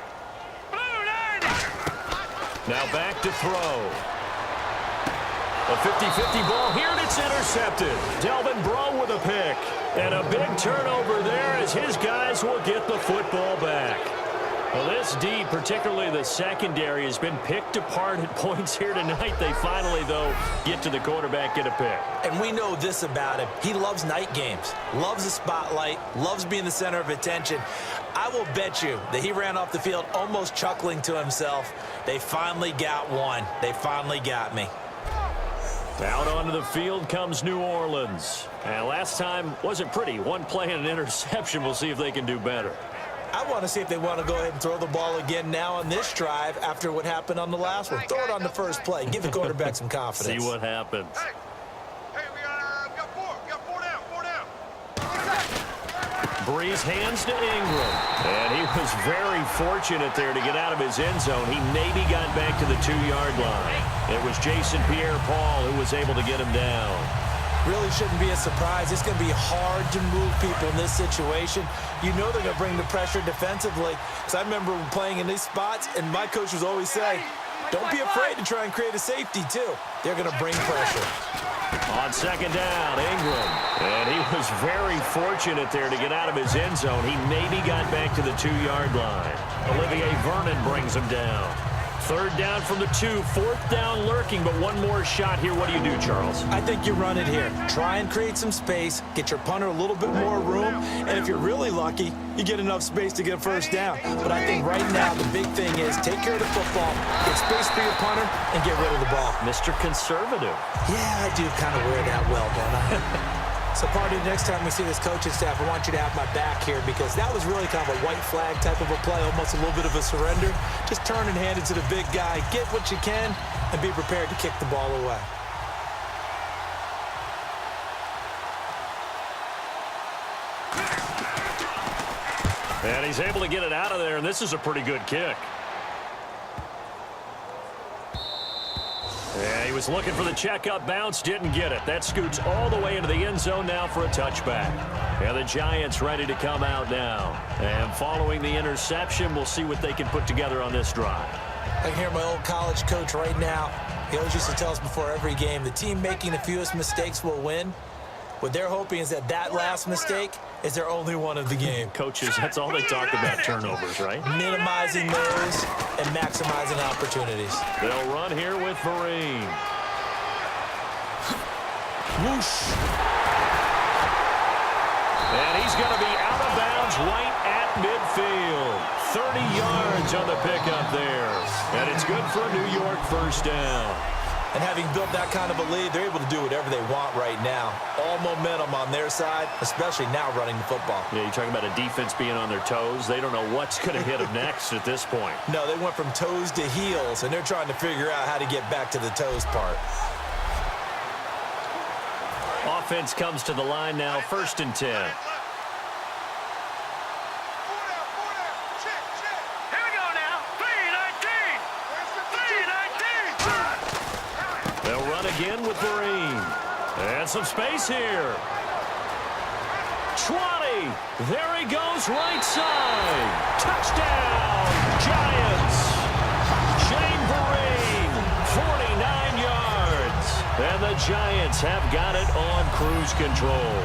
Blue 90. Now back to throw. A 50-50 ball here, and it's intercepted. Delvin Breaux with a pick. And a big turnover there as his guys will get the football back. Well, this D, particularly the secondary, has been picked apart at points here tonight. They finally, though, get to the quarterback, get a pick. And we know this about him. He loves night games, loves the spotlight, loves being the center of attention. I will bet you that he ran off the field almost chuckling to himself. They finally got one. They finally got me. Out onto the field comes New Orleans. And last time wasn't pretty. One play and an interception. We'll see if they can do better. I want to see if they want to go ahead and throw the ball again now on this drive after what happened on the last one. Throw it on the first play. Give the quarterback some confidence. See what happens. Hey, we got 4. We got 4 down. 4 down. Breeze hands to Ingram. And he was very fortunate there to get out of his end zone. He maybe got back to the 2-yard line. It was Jason Pierre-Paul who was able to get him down. Really shouldn't be a surprise. It's going to be hard to move people in this situation. You know they're going to bring the pressure defensively. Because I remember playing in these spots, and my coach was always saying, don't be afraid to try and create a safety, too. They're going to bring pressure. On second down, Ingram. And he was very fortunate there to get out of his end zone. He maybe got back to the 2-yard line. Olivier Vernon brings him down. Third down from the 2, fourth down lurking, but one more shot here. What do you do, Charles? I think you run it here. Try and create some space, get your punter a little bit more room, and if you're really lucky, you get enough space to get a first down. But I think right now the big thing is take care of the football, get space for your punter, and get rid of the ball. Mr. Conservative. Yeah, I do kind of wear that well, don't I? So, Party, next time we see this coaching staff, I want you to have my back here because that was really kind of a white flag type of a play, almost a little bit of a surrender. Just turn and hand it to the big guy, get what you can, and be prepared to kick the ball away. And he's able to get it out of there, and this is a pretty good kick. Yeah, he was looking for the checkup bounce, didn't get it. That scoots all the way into the end zone now for a touchback. And the Giants ready to come out now. And following the interception, we'll see what they can put together on this drive. I can hear my old college coach right now. He always used to tell us before every game, the team making the fewest mistakes will win. What they're hoping is that that last mistake is their only one of the game. Coaches, that's all they talk about, turnovers, right? Minimizing those and maximizing opportunities. They'll run here with Vereen. Whoosh. And he's going to be out of bounds right at midfield. 30 yards on the pickup there. And it's good for a New York first down. And having built that kind of a lead, they're able to do whatever they want right now. All momentum on their side, especially now running the football. Yeah, you're talking about a defense being on their toes. They don't know what's going to hit them next at this point. No, they went from toes to heels, and they're trying to figure out how to get back to the toes part. Offense comes to the line now, 1st and 10. They'll run again with Vereen. And some space here. 20. There he goes, right side. Touchdown, Giants. Chamberlain, 49 yards. And the Giants have got it on cruise control.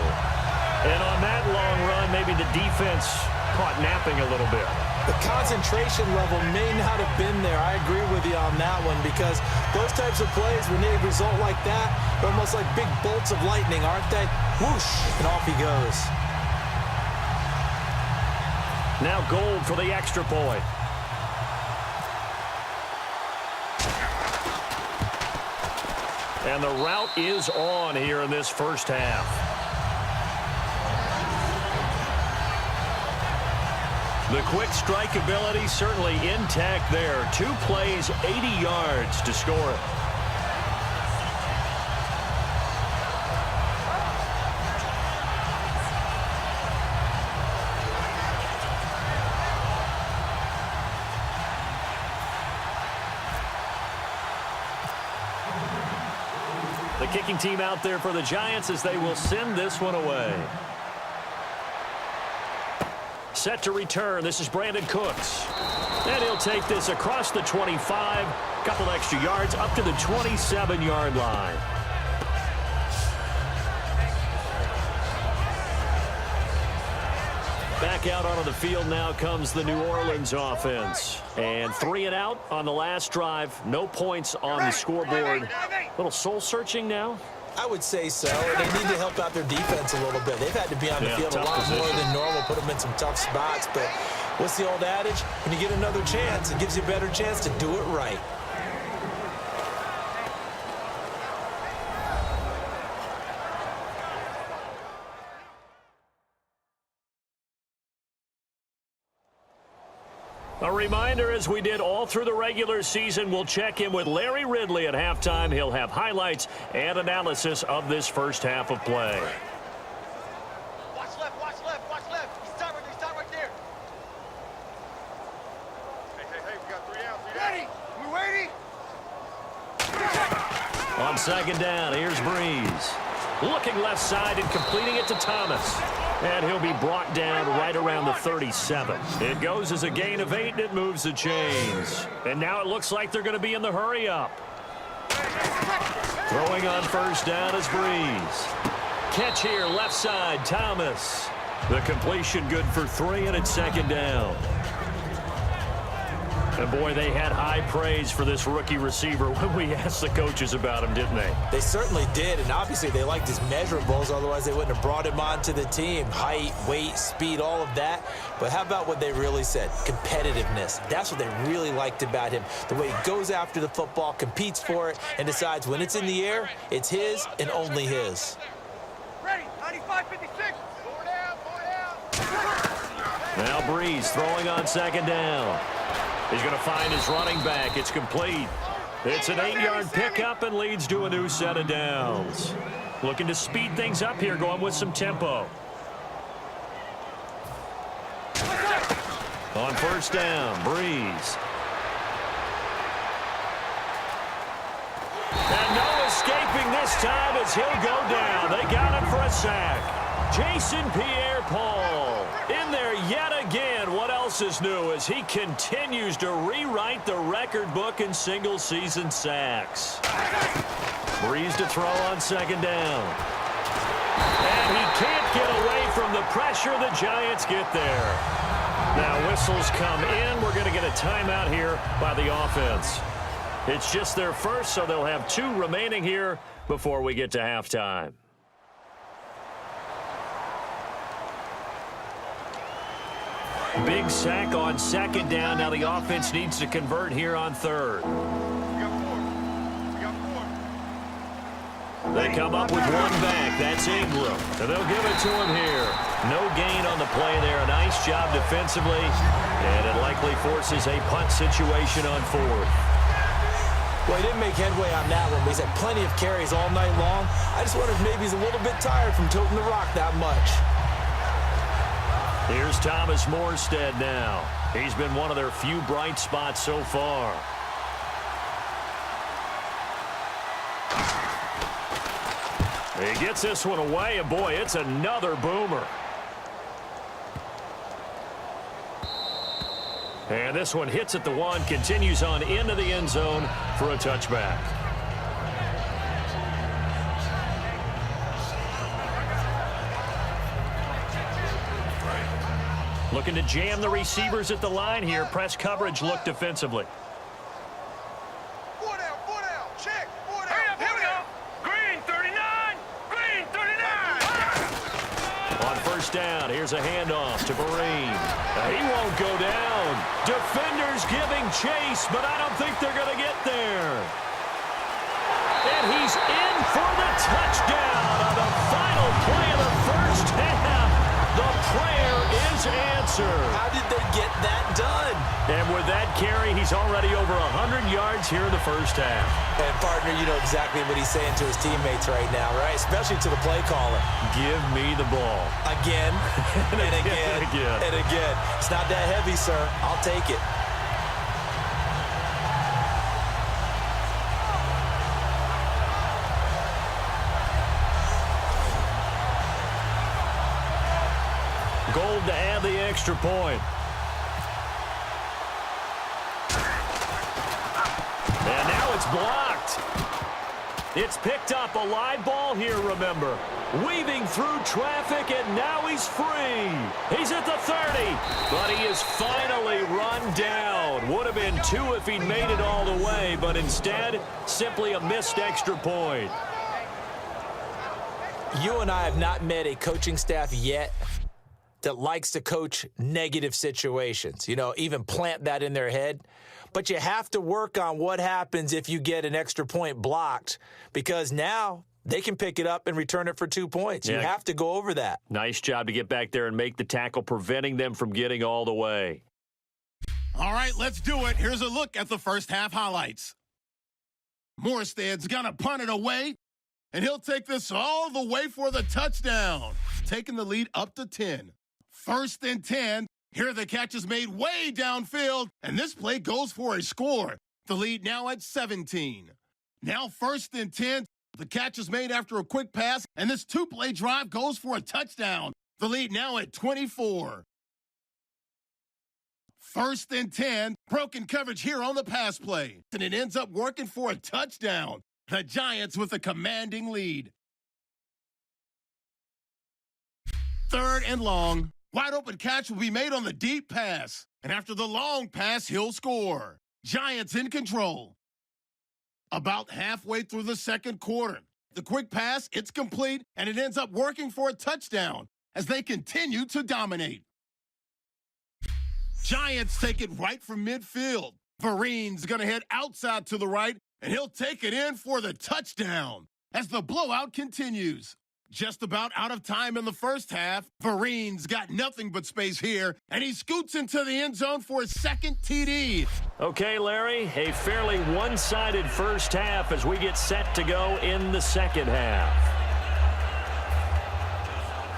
And on that long run, maybe the defense caught napping a little bit. The concentration level may not have been there. I agree with you on that one, because those types of plays, when they result like that, they're almost like big bolts of lightning, aren't they? Whoosh, and off he goes. Now Gold for the extra point. And the route is on here in this first half. The quick strike ability certainly intact there. 2 plays, 80 yards to score it. The kicking team out there for the Giants as they will send this one away. Set to return. This is Brandon Cooks. And he'll take this across the 25. Couple extra yards up to the 27-yard line. Back out onto the field now comes the New Orleans offense. And 3 and out on the last drive. No points on the scoreboard. A little soul-searching now. I would say so. They need to help out their defense a little bit. They've had to be on the field a lot more than normal, put them in some tough spots. But what's the old adage? When you get another chance, it gives you a better chance to do it right. A reminder, as we did all through the regular season, we'll check in with Larry Ridley at halftime. He'll have highlights and analysis of this first half of play. Watch left, watch left, watch left. Stop right there. Hey, we got 3 out. Ready? We waiting? On second down, here's Breeze. Looking left side and completing it to Thomas. And he'll be brought down right around the 37. It goes as a gain of 8, and it moves the chains. And now it looks like they're going to be in the hurry-up. Throwing on first down is Breeze. Catch here, left side, Thomas. The completion good for 3, and it's second down. And, boy, they had high praise for this rookie receiver when we asked the coaches about him, didn't they? They certainly did, and obviously they liked his measurables. Otherwise, they wouldn't have brought him onto the team. Height, weight, speed, all of that. But how about what they really said? Competitiveness. That's what they really liked about him. The way he goes after the football, competes for it, and decides when it's in the air, it's his and only his. Ready? 95-56. Now Breeze throwing on second down. He's going to find his running back. It's complete. It's an 8-yard pickup and leads to a new set of downs. Looking to speed things up here, going with some tempo. On first down, Breeze. And no escaping this time as he'll go down. They got him for a sack. Jason Pierre-Paul in there yet again. What else is new as he continues to rewrite the record book in single-season sacks. Breeze to throw on second down. And he can't get away from the pressure. The Giants get there. Now whistles come in. We're going to get a timeout here by the offense. It's just their first, so they'll have 2 remaining here before we get to halftime. Big sack on second down. Now the offense needs to convert here on third. They come up with 1 back. That's Ingram. And they'll give it to him here. No gain on the play there. A nice job defensively. And it likely forces a punt situation on fourth. Well, he didn't make headway on that one, but he's had plenty of carries all night long. I just wonder if maybe he's a little bit tired from toting the rock that much. Here's Thomas Morstead now. He's been one of their few bright spots so far. He gets this one away, and boy, it's another boomer. And this one hits at the 1, continues on into the end zone for a touchback. Looking to jam the receivers at the line here. Press coverage look defensively. Four down, check. Four down, here we go. Green 39, green 39. On first down, here's a handoff to Vereen. He won't go down. Defenders giving chase, but I don't think they're going to get there. And he's in for the touchdown on the final play of the first half. The prayer is answered. How did they get that done? And with that carry, he's already over 100 yards here in the first half. And, partner, you know exactly what he's saying to his teammates right now, right? Especially to the play caller. Give me the ball. Again, and again, and again. It's not that heavy, sir. I'll take it. Gold to add the extra point. And now it's blocked. It's picked up, a live ball here, remember. Weaving through traffic, and now he's free. He's at the 30, but he is finally run down. Would have been 2 if he'd made it all the way, but instead, simply a missed extra point. You and I have not met a coaching staff yet that likes to coach negative situations, you know, even plant that in their head. But you have to work on what happens if you get an extra point blocked, because now they can pick it up and return it for 2 points. You have to go over that. Nice job to get back there and make the tackle, preventing them from getting all the way. All right, let's do it. Here's a look at the first half highlights. Morsted's going to punt it away, and he'll take this all the way for the touchdown, taking the lead up to 10. First and 10. Here the catch is made way downfield, and this play goes for a score. The lead now at 17. Now first and 10. The catch is made after a quick pass, and this two-play drive goes for a touchdown. The lead now at 24. First and 10. Broken coverage here on the pass play, and it ends up working for a touchdown. The Giants with a commanding lead. Third and long. Wide open catch will be made on the deep pass. And after the long pass, he'll score. Giants in control. About halfway through the second quarter. The quick pass, it's complete, and it ends up working for a touchdown as they continue to dominate. Giants take it right from midfield. Vereen's going to head outside to the right, and he'll take it in for the touchdown as the blowout continues. Just about out of time in the first half. Vereen's got nothing but space here, and he scoots into the end zone for his second TD. Okay, Larry, a fairly one-sided first half as we get set to go in the second half.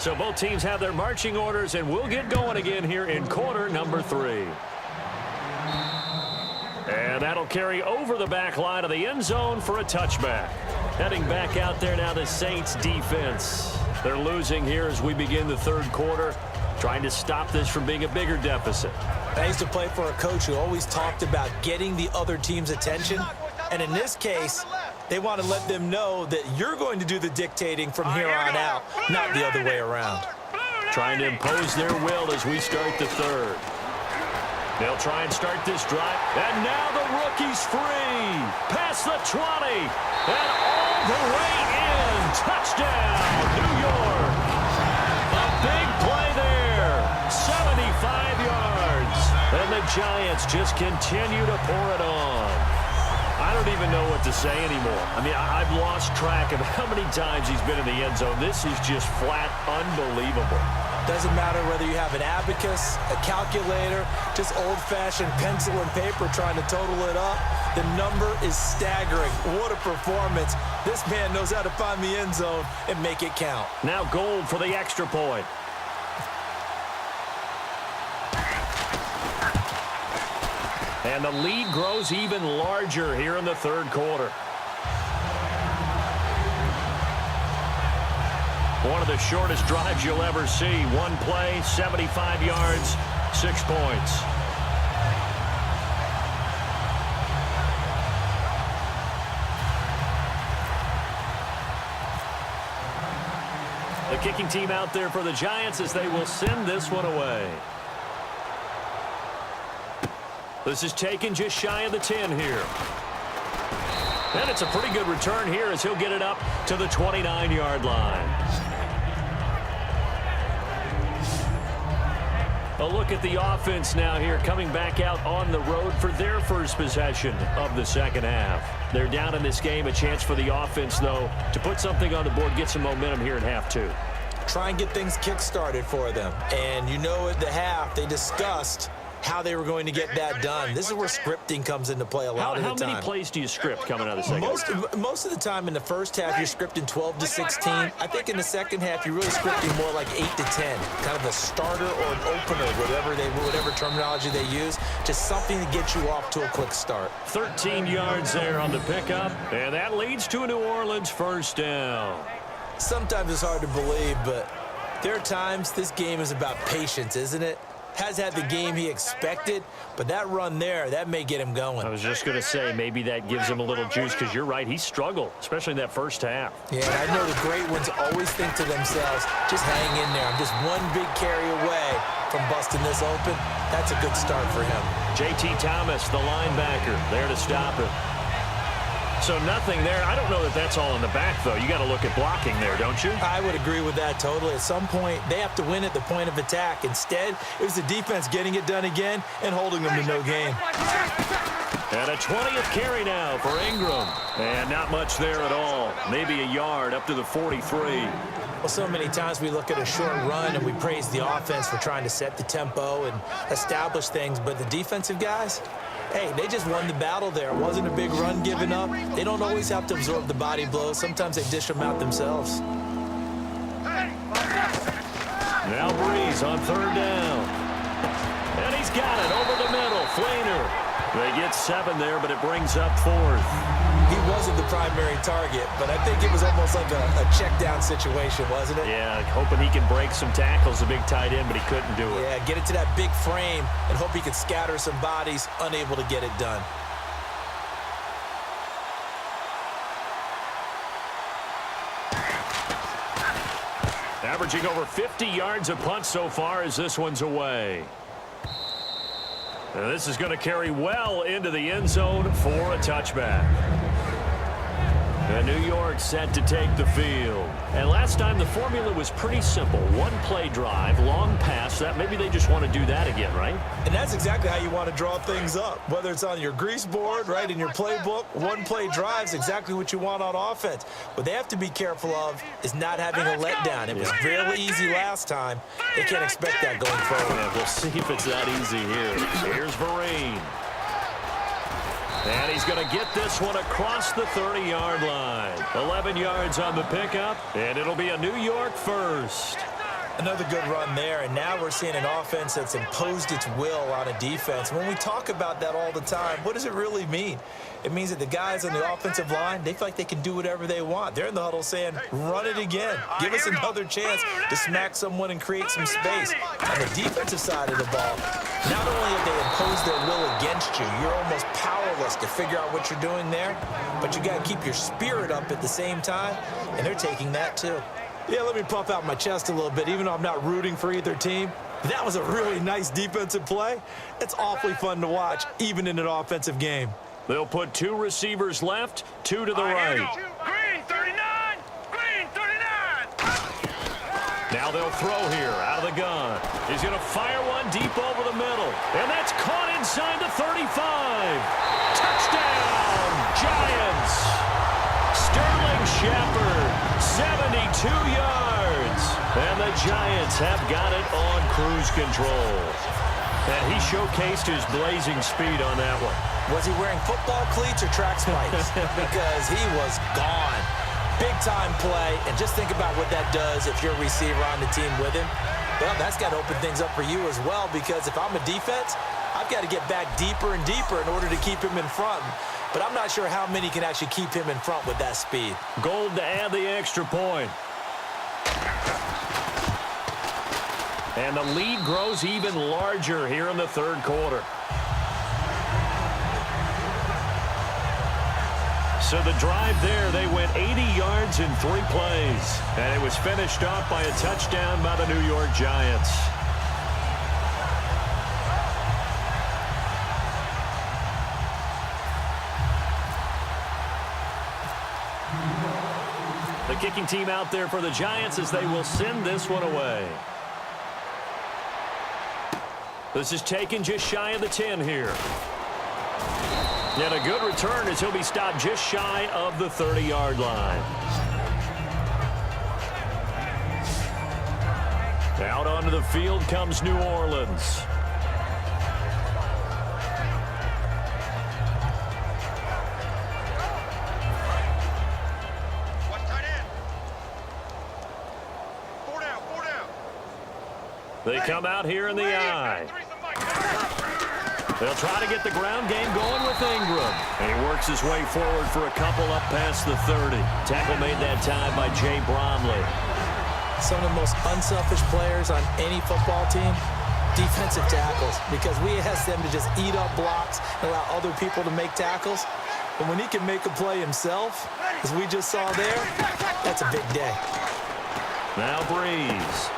So both teams have their marching orders, and we'll get going again here in quarter number 3. And that'll carry over the back line of the end zone for a touchback. Heading back out there now, the Saints defense. They're losing here as we begin the third quarter, trying to stop this from being a bigger deficit. I used to play for a coach who always talked about getting the other team's attention. And in this case, they want to let them know that you're going to do the dictating from here on out, not the other way around. Trying to impose their will as we start the third. They'll try and start this drive. And now the rookie's free. Past the 20. And all the way in. Touchdown, New York. A big play there. 75 yards. And the Giants just continue to pour it on. I don't even know what to say anymore. I mean, I've lost track of how many times he's been in the end zone. This is just flat unbelievable. Doesn't matter whether you have an abacus, a calculator, just old-fashioned pencil and paper trying to total it up. The number is staggering. What a performance. This man knows how to find the end zone and make it count. Now Gold for the extra point. And the lead grows even larger here in the third quarter. One of the shortest drives you'll ever see. One play, 75 yards, 6 points. The kicking team out there for the Giants as they will send this one away. This is taken just shy of the 10 here. And it's a pretty good return here as he'll get it up to the 29-yard line. A look at the offense now here, coming back out on the road for their first possession of the second half. They're down in this game. A chance for the offense, though, to put something on the board, get some momentum here in half two. Try and get things kick-started for them. And you know at the half, they discussed how they were going to get that done. This is where scripting comes into play a lot of the time. How many plays do you script coming out of the second half? Most of the time in the first half, you're scripting 12 to 16. I think in the second half, you're really scripting more like 8 to 10. Kind of a starter or an opener, whatever terminology they use. Just something to get you off to a quick start. 13 yards there on the pickup. And that leads to a New Orleans first down. Sometimes it's hard to believe, but there are times this game is about patience, isn't it? Has had the game he expected, but that run there, that may get him going. I was just going to say, maybe that gives him a little juice, because you're right, he struggled, especially in that first half. Yeah, I know the great ones always think to themselves, just hang in there. I'm just one big carry away from busting this open. That's a good start for him. J.T. Thomas, the linebacker, there to stop it. So nothing there. I don't know that that's all in the back, though. You got to look at blocking there, don't you? I would agree with that totally. At some point, they have to win at the point of attack. Instead, it was the defense getting it done again and holding them to no gain. And a 20th carry now for Ingram. And not much there at all. Maybe a yard up to the 43. Well, so many times we look at a short run and we praise the offense for trying to set the tempo and establish things, but the defensive guys, hey, they just won the battle there. It wasn't a big run given up. They don't always have to absorb the body blows. Sometimes they dish them out themselves. Now Breeze on third down. And he's got it over the middle. Flainer. They get 7 there, but it brings up 4th. He wasn't the primary target, but I think it was almost like a check-down situation, wasn't it? Yeah, hoping he can break some tackles, a big tight end, but he couldn't do it. Yeah, get it to that big frame and hope he can scatter some bodies, unable to get it done. Averaging over 50 yards a punt so far as this one's away. And this is going to carry well into the end zone for a touchback. And New York set to take the field. And last time the formula was pretty simple. One play drive, long pass. That maybe they just want to do that again, right? And that's exactly how you want to draw things up. Whether it's on your grease board, right, in your playbook, one play drive is exactly what you want on offense. What they have to be careful of is not having a letdown. It was fairly easy last time. They can't expect that going forward. Yeah, we'll see if it's that easy here. Here's Vereen. And he's going to get this one across the 30-yard line. 11 yards on the pickup, and it'll be a New York first. Another good run there, and now we're seeing an offense that's imposed its will on a defense. When we talk about that all the time, what does it really mean? It means that the guys on the offensive line, they feel like they can do whatever they want. They're in the huddle saying, run it again. Give us another chance to smack someone and create some space. On the defensive side of the ball, not only have they imposed their will against you, you're almost powerless to figure out what you're doing there, but you got to keep your spirit up at the same time, and they're taking that too. Yeah, let me puff out my chest a little bit, even though I'm not rooting for either team. That was a really nice defensive play. It's awfully fun to watch, even in an offensive game. They'll put 2 receivers left, 2 to the right. Green 39! Green 39! Now they'll throw here out of the gun. He's going to fire one deep over the middle. And that's caught inside the 35. Touchdown, Giants. Sterling Shepard, 72 yards. And the Giants have got it on cruise control. And he showcased his blazing speed on that one. Was he wearing football cleats or track spikes? Because he was gone. Big-time play, and just think about what that does if you're a receiver on the team with him. Well, that's got to open things up for you as well, because if I'm a defense, I've got to get back deeper and deeper in order to keep him in front. But I'm not sure how many can actually keep him in front with that speed. Gold to add the extra point. And the lead grows even larger here in the third quarter. So the drive there, they went 80 yards in 3 plays. And it was finished off by a touchdown by the New York Giants. The kicking team out there for the Giants as they will send this one away. This is taken just shy of the 10 here. And a good return as he'll be stopped just shy of the 30-yard line. Out onto the field comes New Orleans. They come out here in the I. They'll try to get the ground game going with Ingram. And he works his way forward for a couple up past the 30. Tackle made that time by Jay Bromley. Some of the most unselfish players on any football team, defensive tackles, because we ask them to just eat up blocks and allow other people to make tackles. But when he can make a play himself, as we just saw there, that's a big day. Now Breeze.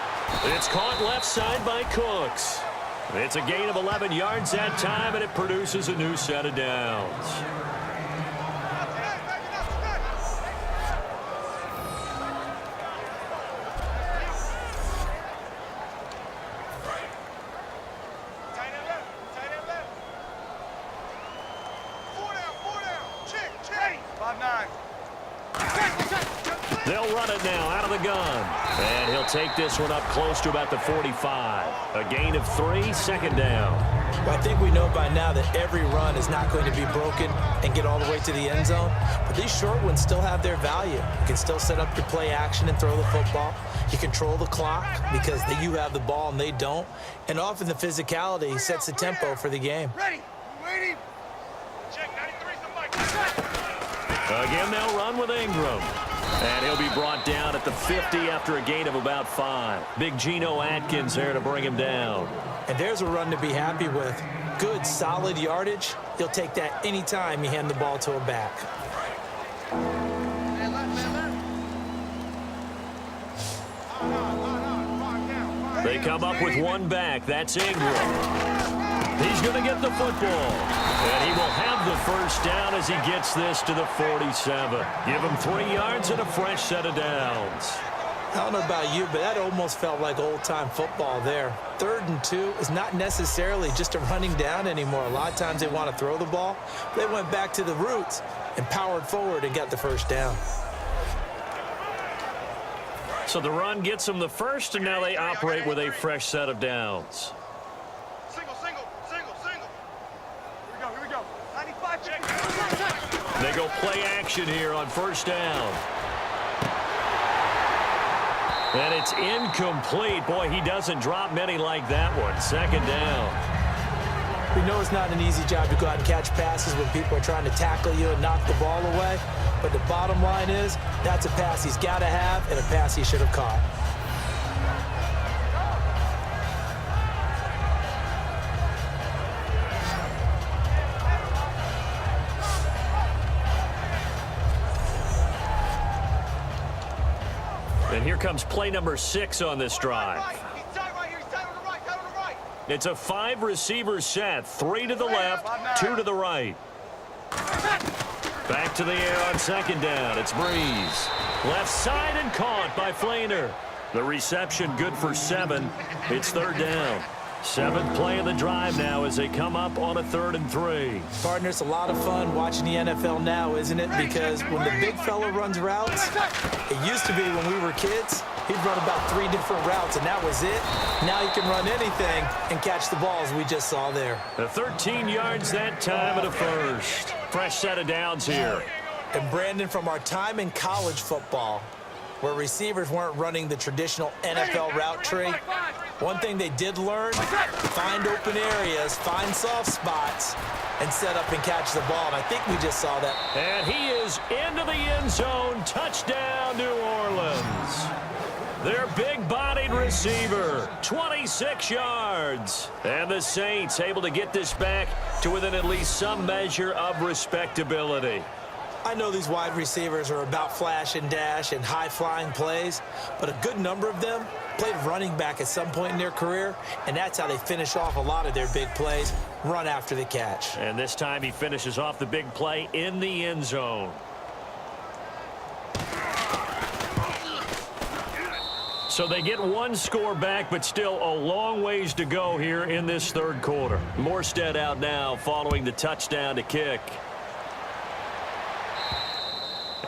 It's caught left side by Cooks. It's a gain of 11 yards that time, and it produces a new set of downs. They'll run it now out of the gun. And he'll take this one up close to about the 45. A gain of 3, second down. Well, I think we know by now that every run is not going to be broken and get all the way to the end zone. But these short ones still have their value. You can still set up your play action and throw the football. You control the clock because you have the ball and they don't. And often the physicality sets the tempo for the game. Ready. Waiting. Check 93 somebody. Again, they'll run with Ingram. And he'll be brought down at the 50 after a gain of about 5. Big Geno Atkins there to bring him down. And there's a run to be happy with. Good, solid yardage. He'll take that anytime you hand the ball to a back. They come up with one back. That's Ingram. He's going to get the football. And he will have the first down as he gets this to the 47. Give him 3 yards and a fresh set of downs. I don't know about you, but that almost felt like old-time football there. 3rd and 2 is not necessarily just a running down anymore. A lot of times they want to throw the ball. They went back to the roots and powered forward and got the first down. So the run gets them the first, and now they operate with a fresh set of downs. Here we go. 95, check. They go play action here on first down. And it's incomplete. Boy, he doesn't drop many like that one. Second down. We know it's not an easy job to go out and catch passes when people are trying to tackle you and knock the ball away. But the bottom line is, that's a pass he's got to have and a pass he should have caught. And here comes play number 6 on this drive. It's a 5-receiver set. 3 to the left, 2 to the right. Back to the air on second down. It's Breeze. Left side and caught by Flainer. The reception good for 7. It's 3rd down. 7th play of the drive now as they come up on a 3rd and 3. Partner, it's a lot of fun watching the NFL now, isn't it? Because when the big fella runs routes, it used to be when we were kids, he'd run about 3 different routes, and that was it. Now he can run anything and catch the ball, as we just saw there. The 13 yards that time at a first. Fresh set of downs here. And Brandon, from our time in college football, where receivers weren't running the traditional NFL route tree, one thing they did learn, find open areas, find soft spots, and set up and catch the ball. And I think we just saw that. And he is into the end zone. Touchdown, New Orleans. Their big-bodied receiver, 26 yards. And the Saints able to get this back to within at least some measure of respectability. I know these wide receivers are about flash and dash and high-flying plays, but a good number of them played running back at some point in their career, and that's how they finish off a lot of their big plays, run after the catch. And this time he finishes off the big play in the end zone. So they get one score back, but still a long ways to go here in this third quarter. Morstead out now following the touchdown to kick.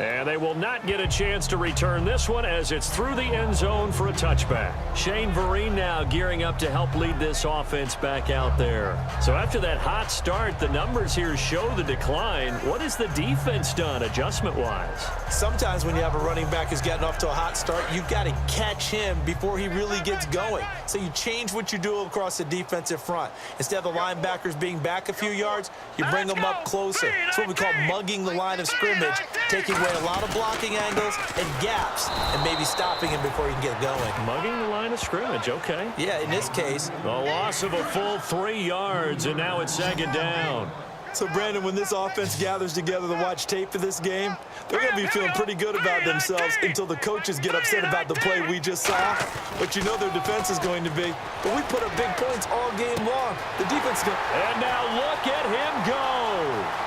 And they will not get a chance to return this one as it's through the end zone for a touchback. Shane Vereen now gearing up to help lead this offense back out there. So after that hot start, the numbers here show the decline. What has the defense done adjustment-wise? Sometimes when you have a running back who's gotten off to a hot start, you've got to catch him before he really gets going. So you change what you do across the defensive front. Instead of the linebackers being back a few yards, you bring them up closer. It's what we call mugging the line of scrimmage, taking away a lot of blocking angles and gaps and maybe stopping him before he can get going. Mugging the line of scrimmage, okay. Yeah, in this case. The loss of a full 3 yards, and now it's second down. So, Brandon, when this offense gathers together to watch tape for this game, they're going to be feeling pretty good about themselves until the coaches get upset about the play we just saw. But you know their defense is going to be. But we put up big points all game long. The defense is going to... And now look at him go.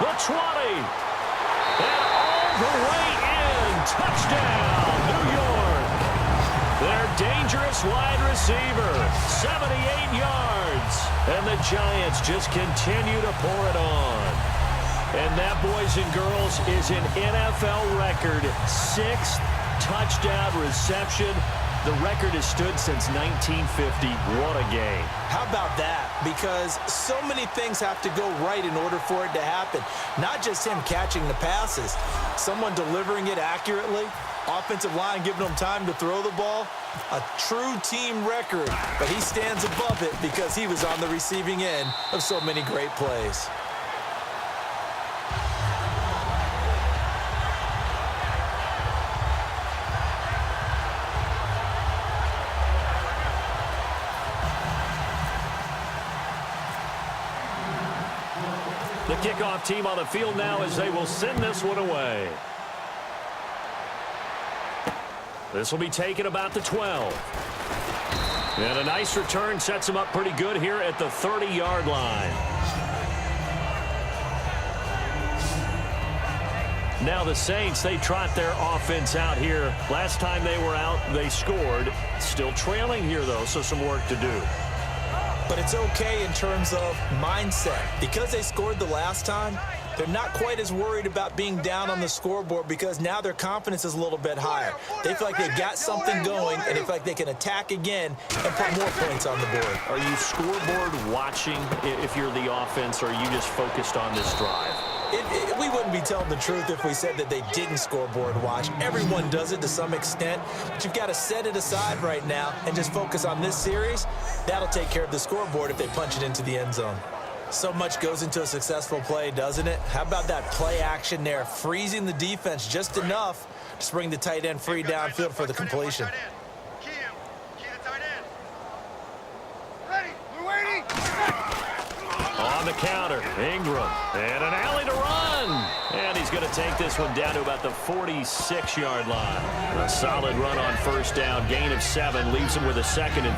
The 20. And all the way in. Touchdown, New York. Their dangerous wide receiver, 78 yards. And the Giants just continue to pour it on. And that, boys and girls, is an NFL record 6th touchdown reception. The record has stood since 1950. What a game. How about that? Because so many things have to go right in order for it to happen. Not just him catching the passes, someone delivering it accurately, offensive line giving him time to throw the ball. A true team record, but he stands above it because he was on the receiving end of so many great plays. The kickoff team on the field now as they will send this one away. This will be taken about the 12. And a nice return sets him up pretty good here at the 30-yard line. Now the Saints, they trot their offense out here. Last time they were out, they scored. Still trailing here, though, so some work to do. But it's okay in terms of mindset. Because they scored the last time, they're not quite as worried about being down on the scoreboard because now their confidence is a little bit higher. They feel like they've got something going, and they feel like they can attack again and put more points on the board. Are you scoreboard watching if you're the offense, or are you just focused on this drive? We wouldn't be telling the truth if we said that they didn't scoreboard watch. Everyone does it to some extent, but you've got to set it aside right now and just focus on this series. That'll take care of the scoreboard if they punch it into the end zone. So much goes into a successful play, doesn't it? How about that play action there, freezing the defense just enough to bring the tight end free downfield for the completion. On the counter, Ingram, and an alley to run. And he's going to take this one down to about the 46-yard line. A solid run on first down, gain of 7, leaves him with a 2nd and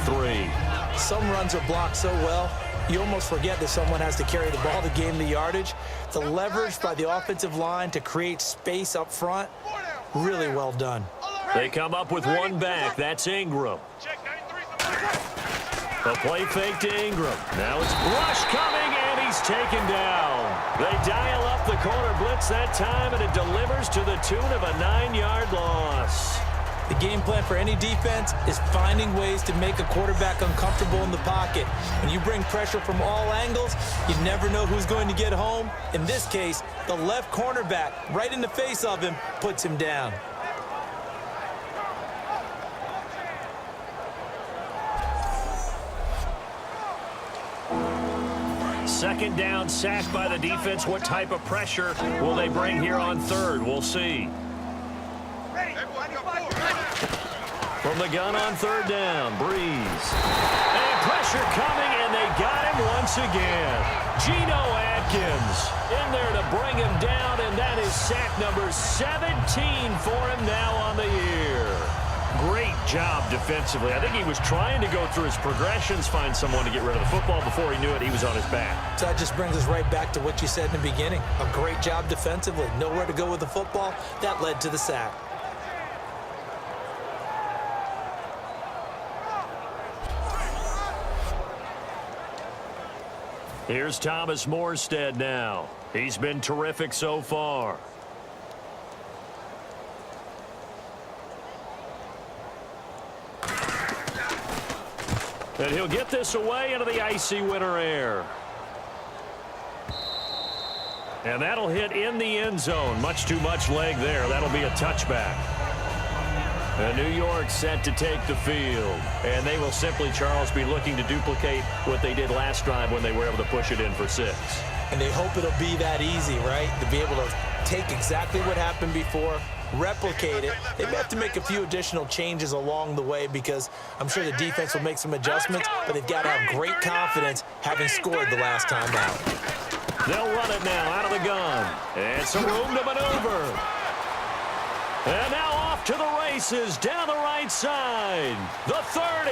3. Some runs are blocked so well, you almost forget that someone has to carry the ball to gain the yardage. The leverage by the offensive line to create space up front, really well done. They come up with one back. That's Ingram. A play fake to Ingram. Now it's Brush coming, and he's taken down. They dial up the corner blitz that time, and it delivers to the tune of a 9-yard loss. The game plan for any defense is finding ways to make a quarterback uncomfortable in the pocket. When you bring pressure from all angles, you never know who's going to get home. In this case, the left cornerback, right in the face of him, puts him down. Second down, sack by the defense. What type of pressure will they bring here on third? We'll see. From the gun on third down, Breeze. And pressure coming, and they got him once again. Geno Atkins in there to bring him down, and that is sack number 17 for him now on the year. Great job defensively. I think he was trying to go through his progressions, find someone to get rid of the football. Before he knew it, he was on his back. So that just brings us right back to what you said in the beginning. A great job defensively. Nowhere to go with the football. That led to the sack. Here's Thomas Morstead now. He's been terrific so far. And he'll get this away into the icy winter air. And that'll hit in the end zone. Much too much leg there. That'll be a touchback. And New York set to take the field. And they will simply, Charles, be looking to duplicate what they did last drive when they were able to push it in for 6. And they hope it'll be that easy, right? To be able to take exactly what happened before, replicate it. They may have to make a few additional changes along the way because I'm sure the defense will make some adjustments, but they've got to have great confidence having scored the last time out. They'll run it now out of the gun. And some room to maneuver. And now off to the races down the right side. The 30.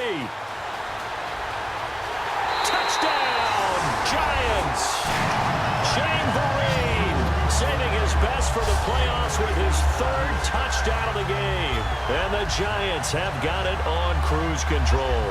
Touchdown, Giants. Shane Vereen saving his best for the playoffs with his 3rd touchdown of the game. And the Giants have got it on cruise control.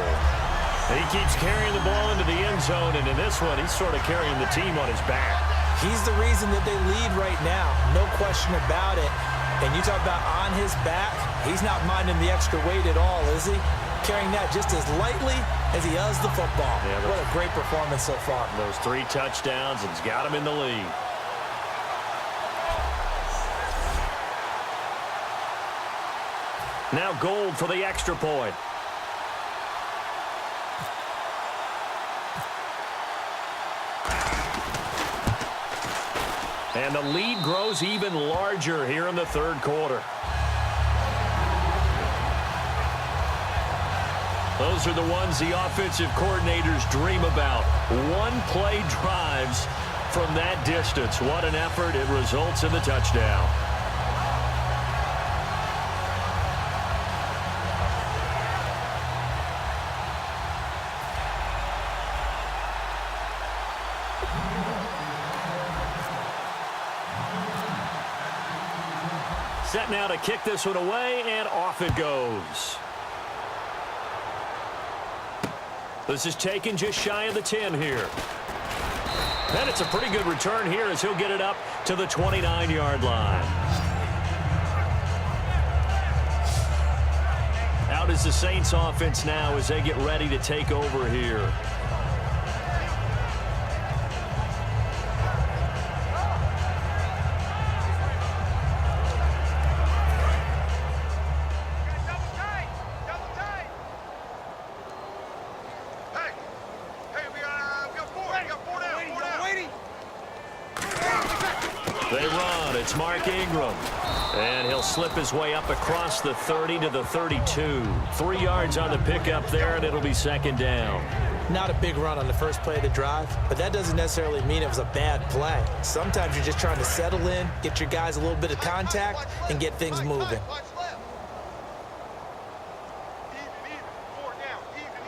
He keeps carrying the ball into the end zone, and in this one, he's sort of carrying the team on his back. He's the reason that they lead right now, no question about it. And you talk about on his back, he's not minding the extra weight at all, is he? Carrying that just as lightly as he does the football. Yeah, what a great performance so far. Those 3 touchdowns, and he's got him in the lead. Now Gold for the extra point. And the lead grows even larger here in the 3rd quarter. Those are the ones the offensive coordinators dream about. One-play drives from that distance. What an effort. It results in the touchdown. Set now to kick this one away, and off it goes. This is taken just shy of the 10 here. And it's a pretty good return here as he'll get it up to the 29-yard line. Out is the Saints offense now as they get ready to take over here. And he'll slip his way up across the 30 to the 32. 3 yards on the pickup there, and it'll be 2nd down. Not a big run on the first play of the drive, but that doesn't necessarily mean it was a bad play. Sometimes you're just trying to settle in, get your guys a little bit of contact, and get things moving.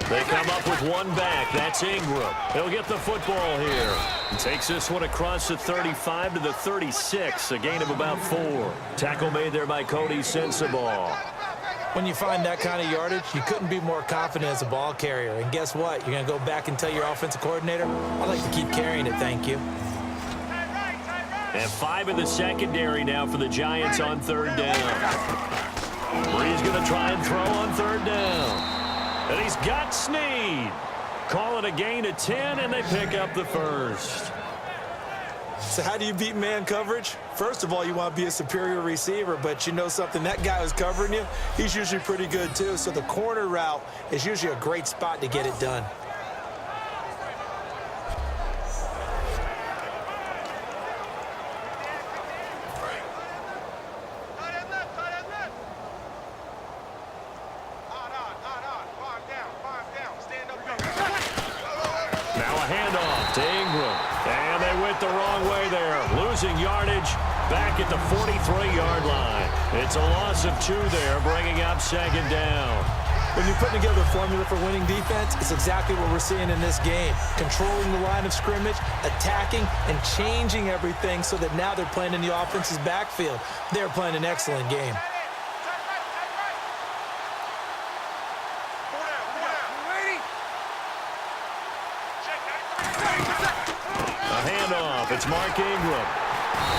They come up with one back. That's Ingram. He'll get the football here. He takes this one across the 35 to the 36, a gain of about 4. Tackle made there by Cody Sensabaugh. When you find that kind of yardage, you couldn't be more confident as a ball carrier. And guess what? You're going to go back and tell your offensive coordinator, I'd like to keep carrying it, thank you. And 5 in the secondary now for the Giants on 3rd down. Bree's going to try and throw on 3rd down. And he's got Snead. Calling a gain of 10, and they pick up the 1st. So how do you beat man coverage? First of all, you want to be a superior receiver, but you know something, that guy who's covering you, he's usually pretty good too. So the corner route is usually a great spot to get it done. handoff to Ingram. And they went the wrong way there, losing yardage back at the 43-yard line. It's a loss of 2 there, bringing up 2nd down. When you put together a formula for winning defense, it's exactly what we're seeing in this game. Controlling the line of scrimmage, attacking, and changing everything so that now they're playing in the offense's backfield. They're playing an excellent game. A handoff. It's Mark Ingram.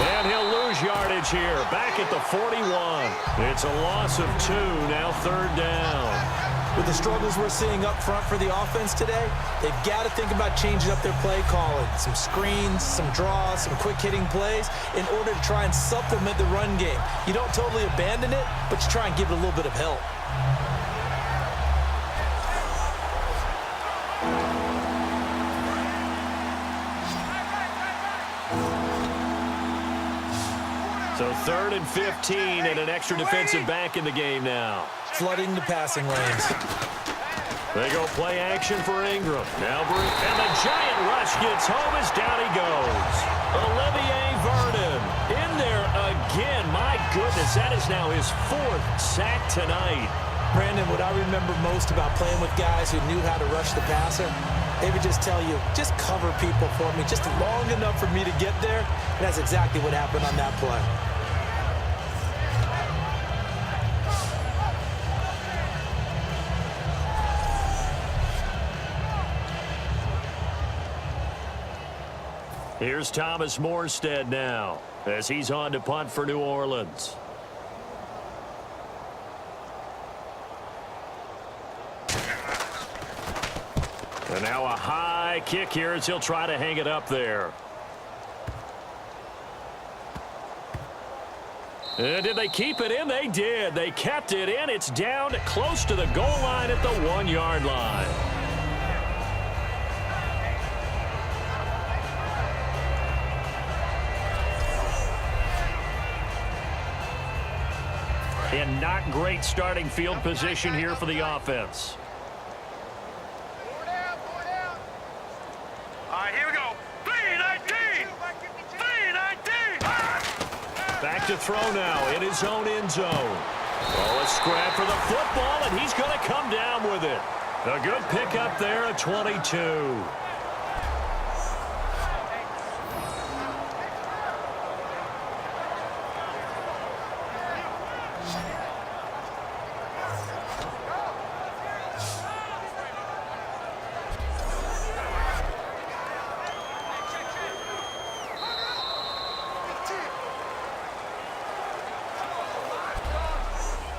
And he'll lose yardage here. Back at the 41. It's a loss of 2. Now 3rd down. With the struggles we're seeing up front for the offense today, they've got to think about changing up their play calling. Some screens, some draws, some quick-hitting plays in order to try and supplement the run game. You don't totally abandon it, but you try and give it a little bit of help. So 3rd and 15 and an extra defensive back in the game now. Flooding the passing lanes. They go play action for Ingram. Now and the giant rush gets home as down he goes. Olivier Vernon in there again. My goodness, that is now his 4th sack tonight. Brandon, what I remember most about playing with guys who knew how to rush the passer, they would just tell you, just cover people for me, just long enough for me to get there. And that's exactly what happened on that play. Here's Thomas Morstead now as he's on to punt for New Orleans. And now a high kick here as he'll try to hang it up there. And did they keep it in? They did. They kept it in. It's down close to the goal line at the 1-yard line. And not great starting field position here for the offense. All right, here we go. 3-19. 3-19. Back to throw now in his own end zone. Oh, a scrap for the football, and he's going to come down with it. A good pickup there at 22.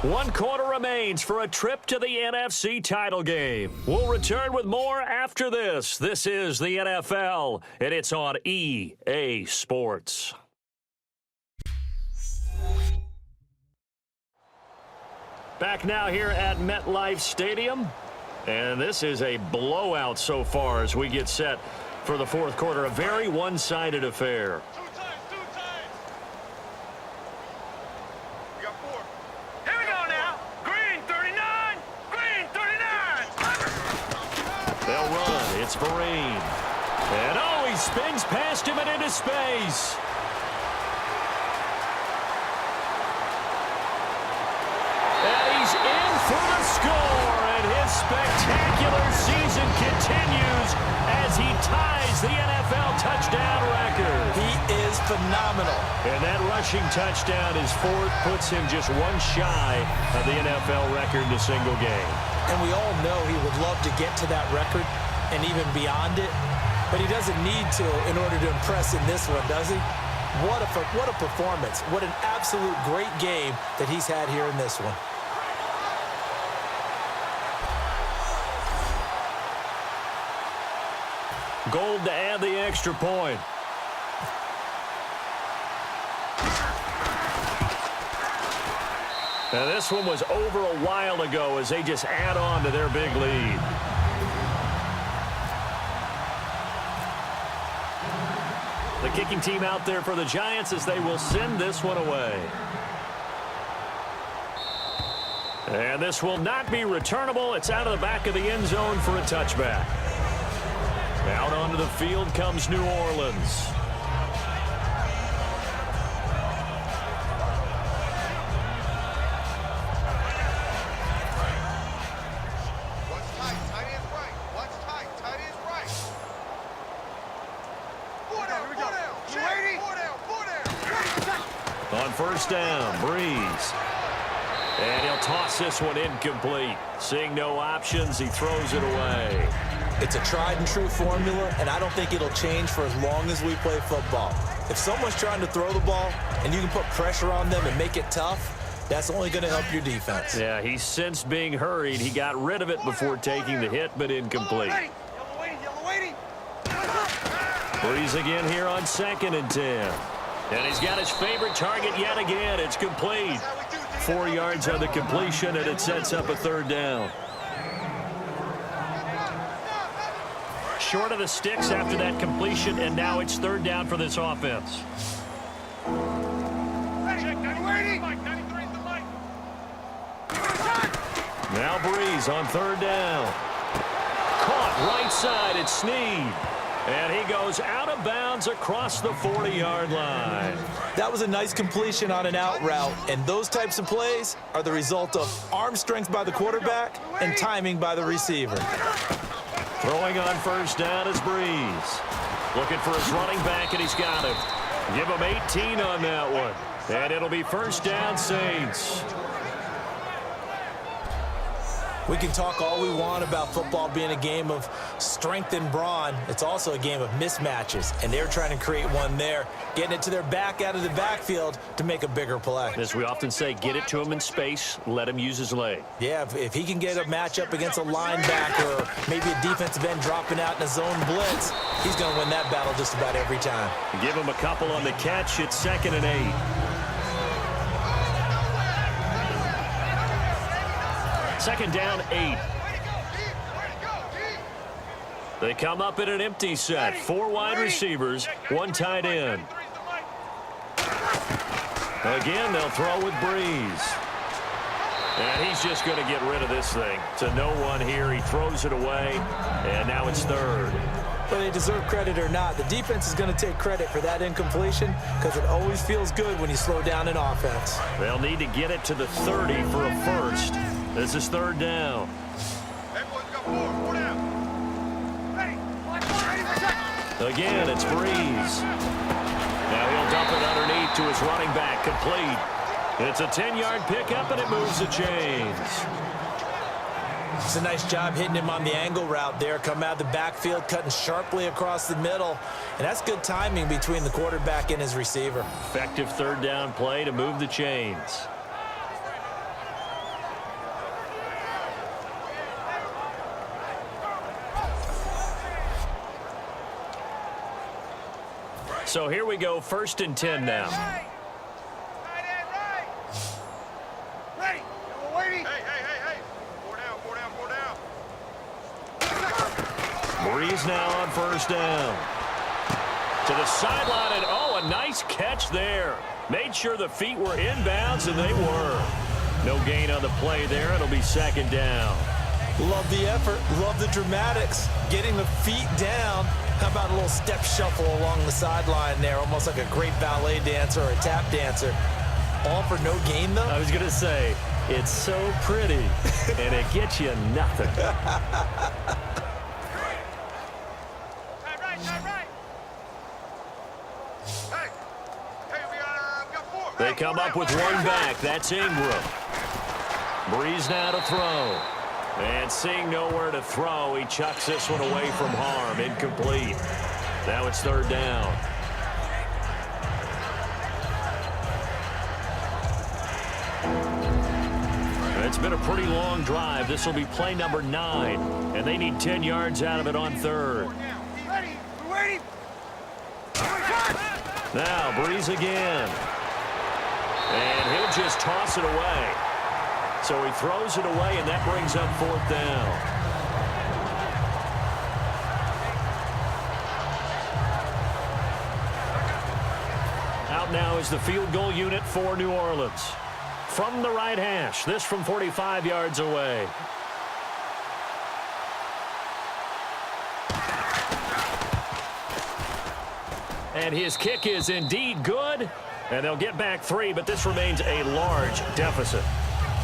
One quarter remains for a trip to the NFC title game. We'll return with more after this. This is the NFL, and it's on EA Sports. Back now here at MetLife Stadium, and this is a blowout so far as we get set for the 4th quarter. A very one-sided affair. It's Vereen. And oh, he spins past him and into space. And he's in for the score. And his spectacular season continues as he ties the NFL touchdown record. He is phenomenal. And that rushing touchdown is 4th, puts him just one shy of the NFL record in a single game. And we all know he would love to get to that record and even beyond it, but he doesn't need to in order to impress in this one, does he? What a performance. What an absolute great game that he's had here in this one. Gold to add the extra point. Now this one was over a while ago as they just add on to their big lead. The kicking team out there for the Giants as they will send this one away. And this will not be returnable. It's out of the back of the end zone for a touchback. Out onto the field comes New Orleans. On first down, Breeze. And he'll toss this one incomplete. Seeing no options, he throws it away. It's a tried and true formula, and I don't think it'll change for as long as we play football. If someone's trying to throw the ball and you can put pressure on them and make it tough, that's only going to help your defense. Yeah, he sensed being hurried. He got rid of it before taking the hit, but incomplete. Breeze again here on 2nd and 10. And he's got his favorite target yet again. It's complete. 4 yards on the completion, and it sets up a 3rd down. Short of the sticks after that completion, and now it's 3rd down for this offense. Now Breeze on 3rd down. Caught right side, it's Snead. And he goes out of bounds across the 40-yard line. That was a nice completion on an out route, and those types of plays are the result of arm strength by the quarterback and timing by the receiver. Throwing on 1st down is Breeze. Looking for his running back, and he's got him. Give him 18 on that one. And it'll be 1st down, Saints. We can talk all we want about football being a game of strength and brawn. It's also a game of mismatches, and they're trying to create one there, getting it to their back out of the backfield to make a bigger play. As we often say, get it to him in space, let him use his leg. Yeah, if he can get a matchup against a linebacker or maybe a defensive end dropping out in a zone blitz, he's going to win that battle just about every time. Give him a couple on the catch. It's 2nd and 8. 2nd down, 8. They come up in an empty set. 4 wide receivers, 1 tight end. Again, they'll throw with Breeze. And he's just going to get rid of this thing. To no one here, he throws it away, and now it's 3rd. Whether they deserve credit or not, the defense is going to take credit for that incompletion because it always feels good when you slow down an offense. They'll need to get it to the 30 for a first. This is 3rd down. Again, it's Breeze. Now he'll dump it underneath to his running back, complete. It's a 10-yard pickup, and it moves the chains. It's a nice job hitting him on the angle route there. Come out of the backfield, cutting sharply across the middle. And that's good timing between the quarterback and his receiver. Effective 3rd down play to move the chains. So here we go, 1st and 10 now. Ready. We're waiting. Hey. 4 down. Breeze now on 1st down. To the sideline, and a nice catch there. Made sure the feet were inbounds, and they were. No gain on the play there. It'll be 2nd down. Love the effort. Love the dramatics. Getting the feet down. How about a little step shuffle along the sideline there, almost like a great ballet dancer or a tap dancer. All for no gain, though? I was going to say, it's so pretty, and it gets you nothing. Right. Hey, we got 4. They come up with one back. That's Ingram. Breeze now to throw. And seeing nowhere to throw, he chucks this one away from harm. Incomplete. Now it's 3rd down. It's been a pretty long drive. This will be play number 9. And they need 10 yards out of it on 3rd. Ready. We're waiting. Now Breeze again. And he'll just toss it away. So he throws it away, and that brings up 4th down. Out now is the field goal unit for New Orleans. From the right hash, this from 45 yards away. And his kick is indeed good. And they'll get back 3, but this remains a large deficit.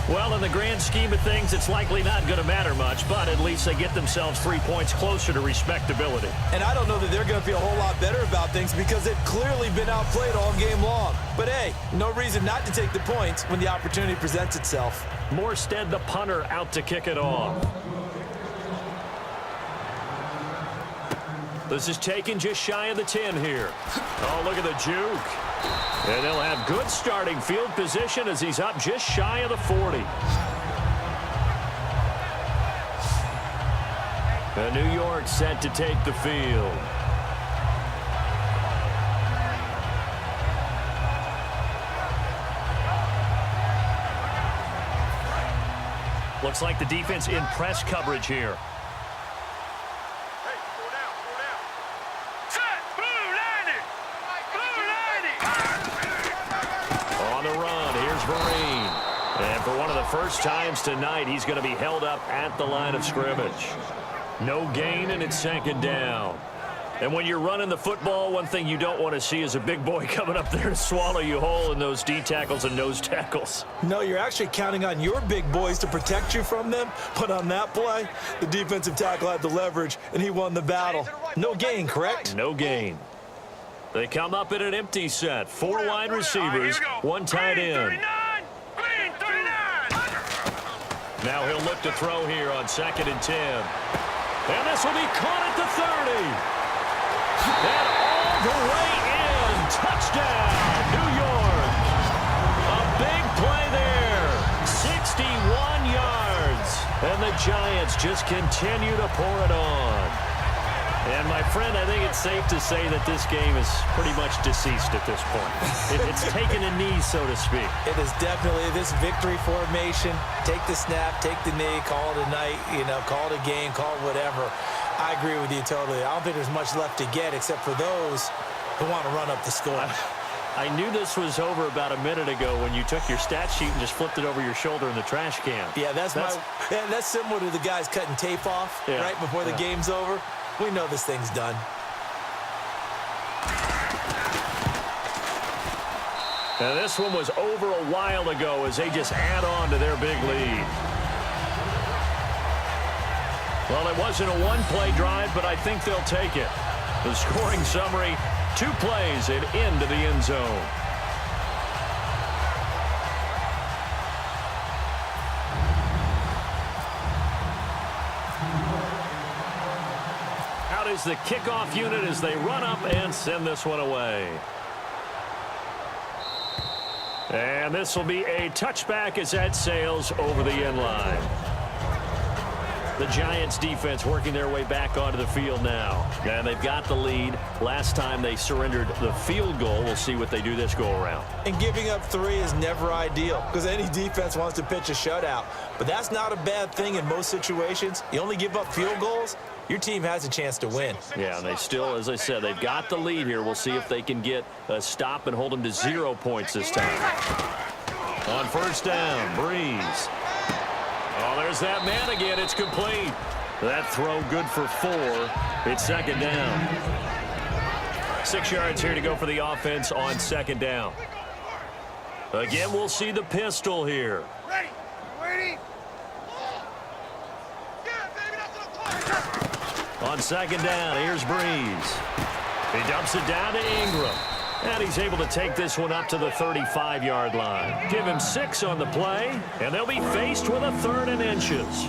Well, in the grand scheme of things, it's likely not going to matter much, but at least they get themselves 3 points closer to respectability. And I don't know that they're going to feel a whole lot better about things because they've clearly been outplayed all game long. But hey, no reason not to take the points when the opportunity presents itself. Morstead, the punter, out to kick it off. This is taken just shy of the 10 here. Oh, look at the juke. And they'll have good starting field position as he's up just shy of the 40. And New York set to take the field. Looks like the defense in press coverage here. And for one of the first times tonight, he's going to be held up at the line of scrimmage. No gain, and it's second down. And when you're running the football, one thing you don't want to see is a big boy coming up there to swallow you whole in those D tackles and nose tackles. No, you're actually counting on your big boys to protect you from them. But on that play, the defensive tackle had the leverage, and he won the battle. No gain, correct? No gain. They come up in an empty set. 4 wide receivers, 1 tight end. Now he'll look to throw here on 2nd and 10. And this will be caught at the 30. And all the way in. Touchdown, New York. A big play there. 61 yards. And the Giants just continue to pour it on. And, my friend, I think it's safe to say that this game is pretty much deceased at this point. It's taken a knee, so to speak. It is definitely this victory formation. Take the snap, take the knee, call it a night, call it a game, call it whatever. I agree with you totally. I don't think there's much left to get except for those who want to run up the score. I knew this was over about a minute ago when you took your stat sheet and just flipped it over your shoulder in the trash can. Yeah, that's similar to the guys cutting tape off right before the game's over. We know this thing's done. And this one was over a while ago as they just add on to their big lead. Well, it wasn't a one-play drive, but I think they'll take it. The scoring summary, 2 plays and into the end zone. Is the kickoff unit as they run up and send this one away. And this will be a touchback as that sails over the end line. The Giants defense working their way back onto the field now. And they've got the lead. Last time they surrendered the field goal. We'll see what they do this go around. And giving up 3 is never ideal because any defense wants to pitch a shutout. But that's not a bad thing in most situations. You only give up field goals, your team has a chance to win. Yeah, and they still, as I said, they've got the lead here. We'll see if they can get a stop and hold them to 0 points this time. On first down, Breeze. Oh, there's that man again. It's complete. That throw good for 4. It's second down. 6 yards here to go for the offense on 2nd down. Again, we'll see the pistol here. Ready. Waiting. On 2nd down, here's Breeze. He dumps it down to Ingram. And he's able to take this one up to the 35-yard line. Give him 6 on the play, and they'll be faced with a 3rd and inches.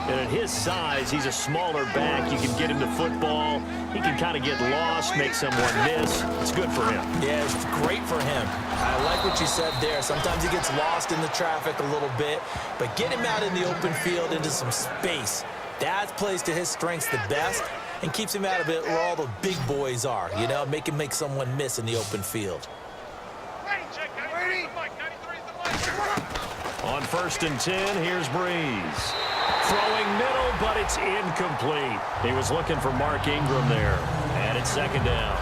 And at his size, he's a smaller back. You can get him to football. He can kind of get lost, make someone miss. It's good for him. Yeah, it's great for him. I like what you said there. Sometimes he gets lost in the traffic a little bit, but get him out in the open field into some space. That plays to his strengths the best and keeps him out of it where all the big boys are, make him make someone miss in the open field. On 1st and 10, here's Breeze. Throwing middle, but it's incomplete. He was looking for Mark Ingram there, and it's 2nd down.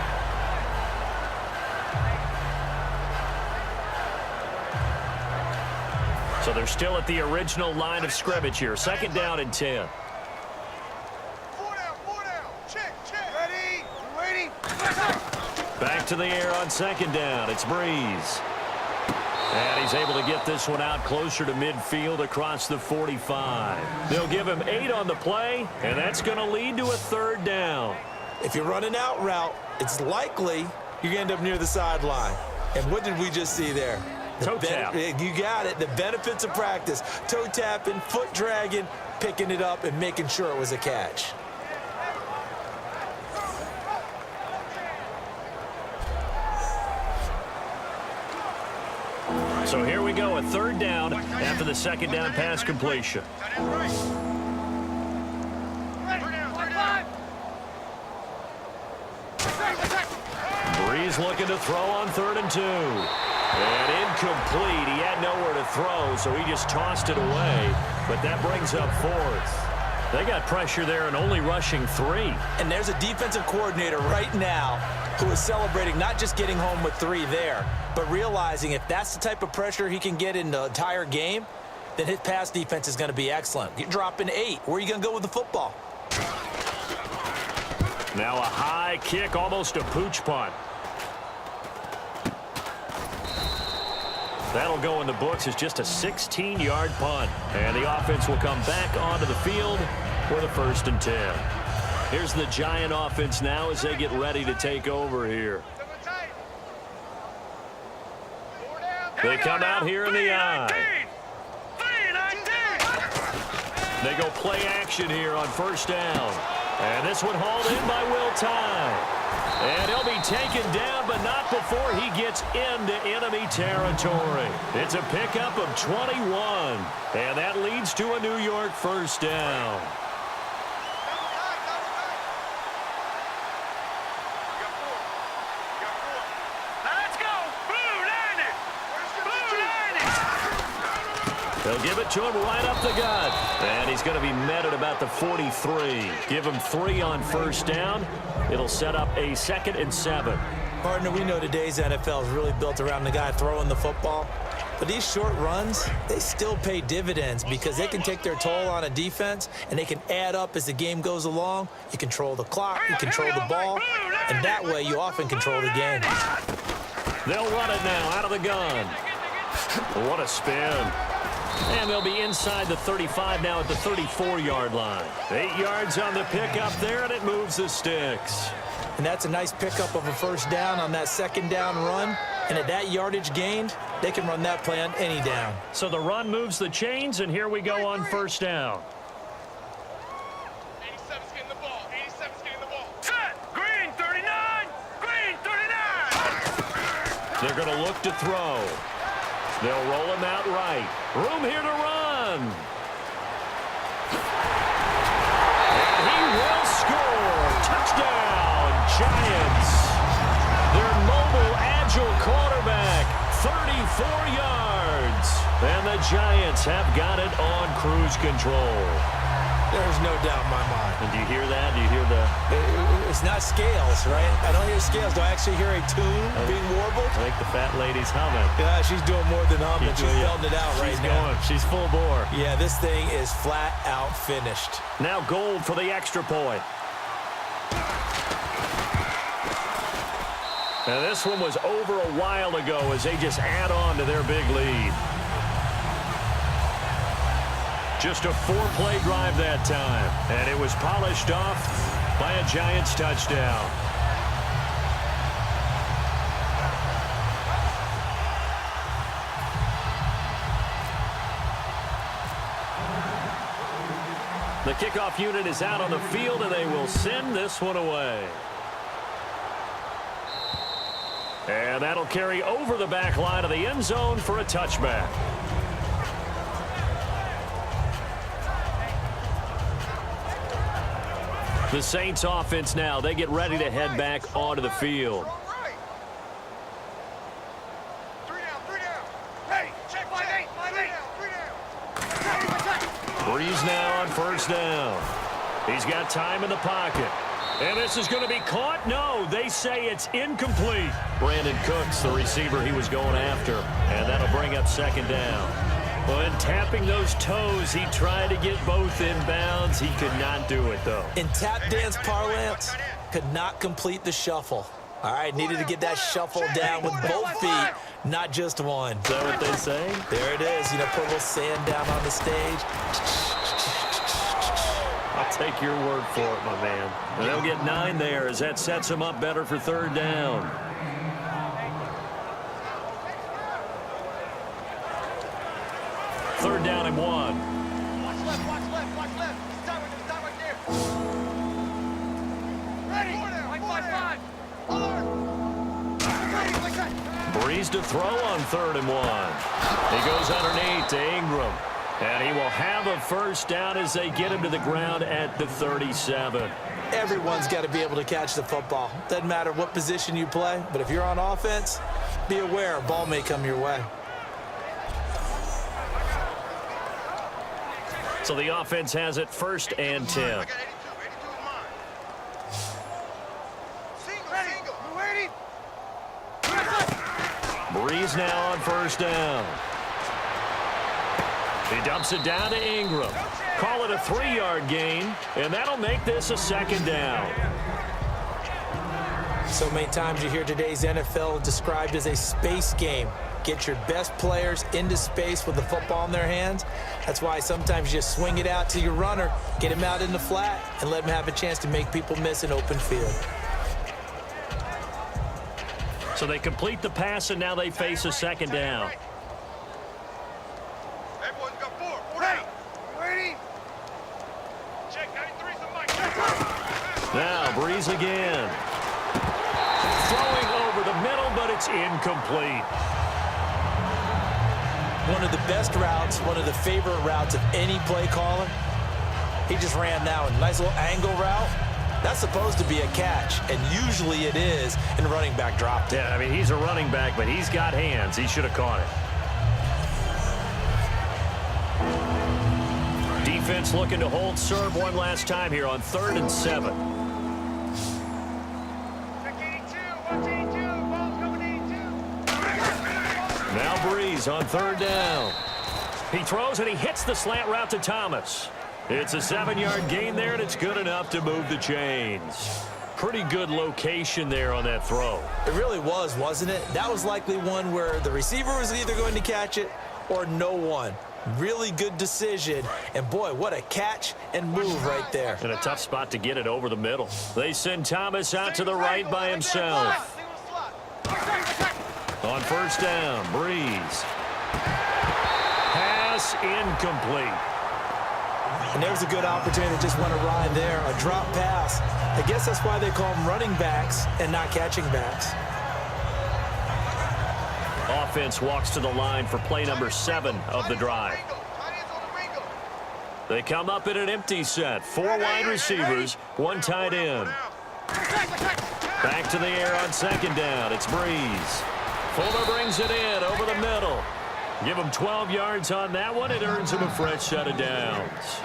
So they're still at the original line of scrimmage here. 2nd down and 10. Back Back to the air on second down. It's Breeze. And he's able to get this one out closer to midfield across the 45. They'll give him 8 on the play, and that's going to lead to a third down. If you're running out route, it's likely you're going to end up near the sideline. And what did we just see there? Toe tap. You got it. The benefits of practice. Toe tapping, foot dragging, picking it up, and making sure it was a catch. So here we go, a third down after the second down pass completion. Breeze looking to throw on 3rd and 2. And incomplete. He had nowhere to throw, so he just tossed it away. But that brings up 4th. They got pressure there and only rushing 3. And there's a defensive coordinator right now who is celebrating not just getting home with 3 there, but realizing if that's the type of pressure he can get in the entire game, then his pass defense is going to be excellent. You're dropping 8. Where are you going to go with the football? Now a high kick, almost a pooch punt. That'll go in the books as just a 16-yard punt. And the offense will come back onto the field for the 1st and 10. Here's the Giant offense now as they get ready to take over here. They come out here in the I. They go play action here on 1st down. And this one hauled in by Will Tye. And he'll be taken down, but not before he gets into enemy territory. It's a pickup of 21. And that leads to a New York 1st down. They'll give it to him right up the gut. And he's going to be met at about the 43. Give him 3 on 1st down. It'll set up a 2nd and 7. Partner, we know today's NFL is really built around the guy throwing the football. But these short runs, they still pay dividends because they can take their toll on a defense, and they can add up as the game goes along. You control the clock, you control the ball, and that way you often control the game. They'll run it now out of the gun. What a spin. And they'll be inside the 35 now at the 34-yard line. 8 yards on the pickup there, and it moves the sticks. And that's a nice pickup of a 1st down on that 2nd down run. And at that yardage gained, they can run that play on any down. So the run moves the chains, and here we go on 1st down. 87's getting the ball. 87's getting the ball. Set. Green 39. Green 39. They're going to look to throw. They'll roll him out right. Room here to run. And he will score. Touchdown, Giants. Their mobile, agile quarterback, 34 yards. And the Giants have got it on cruise control. There's no doubt in my mind. And do you hear that? Do you hear the... It's not scales, right? I don't hear scales. Do I actually hear a tune being warbled? I think the fat lady's humming. Yeah, she's doing more than humming. She's belting it out right now. She's full bore. Yeah, this thing is flat out finished. Now Gold for the extra point. Now this one was over a while ago as they just add on to their big lead. Just a 4-play drive that time, and it was polished off by a Giants touchdown. The kickoff unit is out on the field, and they will send this one away. And that'll carry over the back line of the end zone for a touchback. The Saints offense now, they get ready to head back onto the field. 3 down. Hey, check 5-8. 3 down. Breeze now on 1st down. He's got time in the pocket. And this is going to be caught. No, they say it's incomplete. Brandon Cooks, the receiver he was going after. And that'll bring up 2nd down. Well, in tapping those toes, he tried to get both in bounds. He could not do it, though. In tap dance parlance, could not complete the shuffle. All right, needed to get that shuffle down with both feet, not just one. Is that what they say? There it is. You know, put a little sand down on the stage. I'll take your word for it, my man. And they'll get 9 there as that sets them up better for 3rd down. Third down and 1. Watch left, watch left, watch left. Stop right there. Ready. Like 5-5. Breeze to throw on 3rd and 1. He goes underneath to Ingram. And he will have a first down as they get him to the ground at the 37. Everyone's got to be able to catch the football. Doesn't matter what position you play, but if you're on offense, be aware a ball may come your way. So the offense has it 1st and 10. I got 82. 82 is mine. Single. We're waiting. Breeze now on 1st down. He dumps it down to Ingram. Call it a 3-yard gain, and that'll make this a 2nd down. So many times you hear today's NFL described as a space game. Get your best players into space with the football in their hands. That's why sometimes you just swing it out to your runner, get him out in the flat, and let him have a chance to make people miss an open field. So they complete the pass, and now they face a 2nd down. Everyone's got 4. 48. Waiting. Check 93's the mic. Now Breeze again. Throwing over the middle, but it's incomplete. One of the best routes, one of the favorite routes of any play caller. He just ran now a nice little angle route. That's supposed to be a catch, and usually it is, and the running back dropped it. Yeah, I mean, he's a running back, but he's got hands. He should have caught it. Defense looking to hold serve one last time here on 3rd and 7. Check 82. Watch 82. Ball's coming 82. Now Breeze on 3rd down. He throws and he hits the slant route to Thomas. It's a 7-yard gain there, and it's good enough to move the chains. Pretty good location there on that throw. It really was, wasn't it? That was likely one where the receiver was either going to catch it or no one. Really good decision. And, boy, what a catch and move right there. And a tough spot to get it over the middle. They send Thomas out to the right by himself. On 1st down, Breeze. Pass incomplete. And there's a good opportunity to just want to ride there. A drop pass. I guess that's why they call them running backs and not catching backs. Offense walks to the line for play number 7 of the drive. They come up in an empty set. 4 wide receivers, 1 tight end. Back to the air on 2nd down. It's Breeze. Fuller brings it in over the middle. Give him 12 yards on that one. It earns him a fresh set of downs.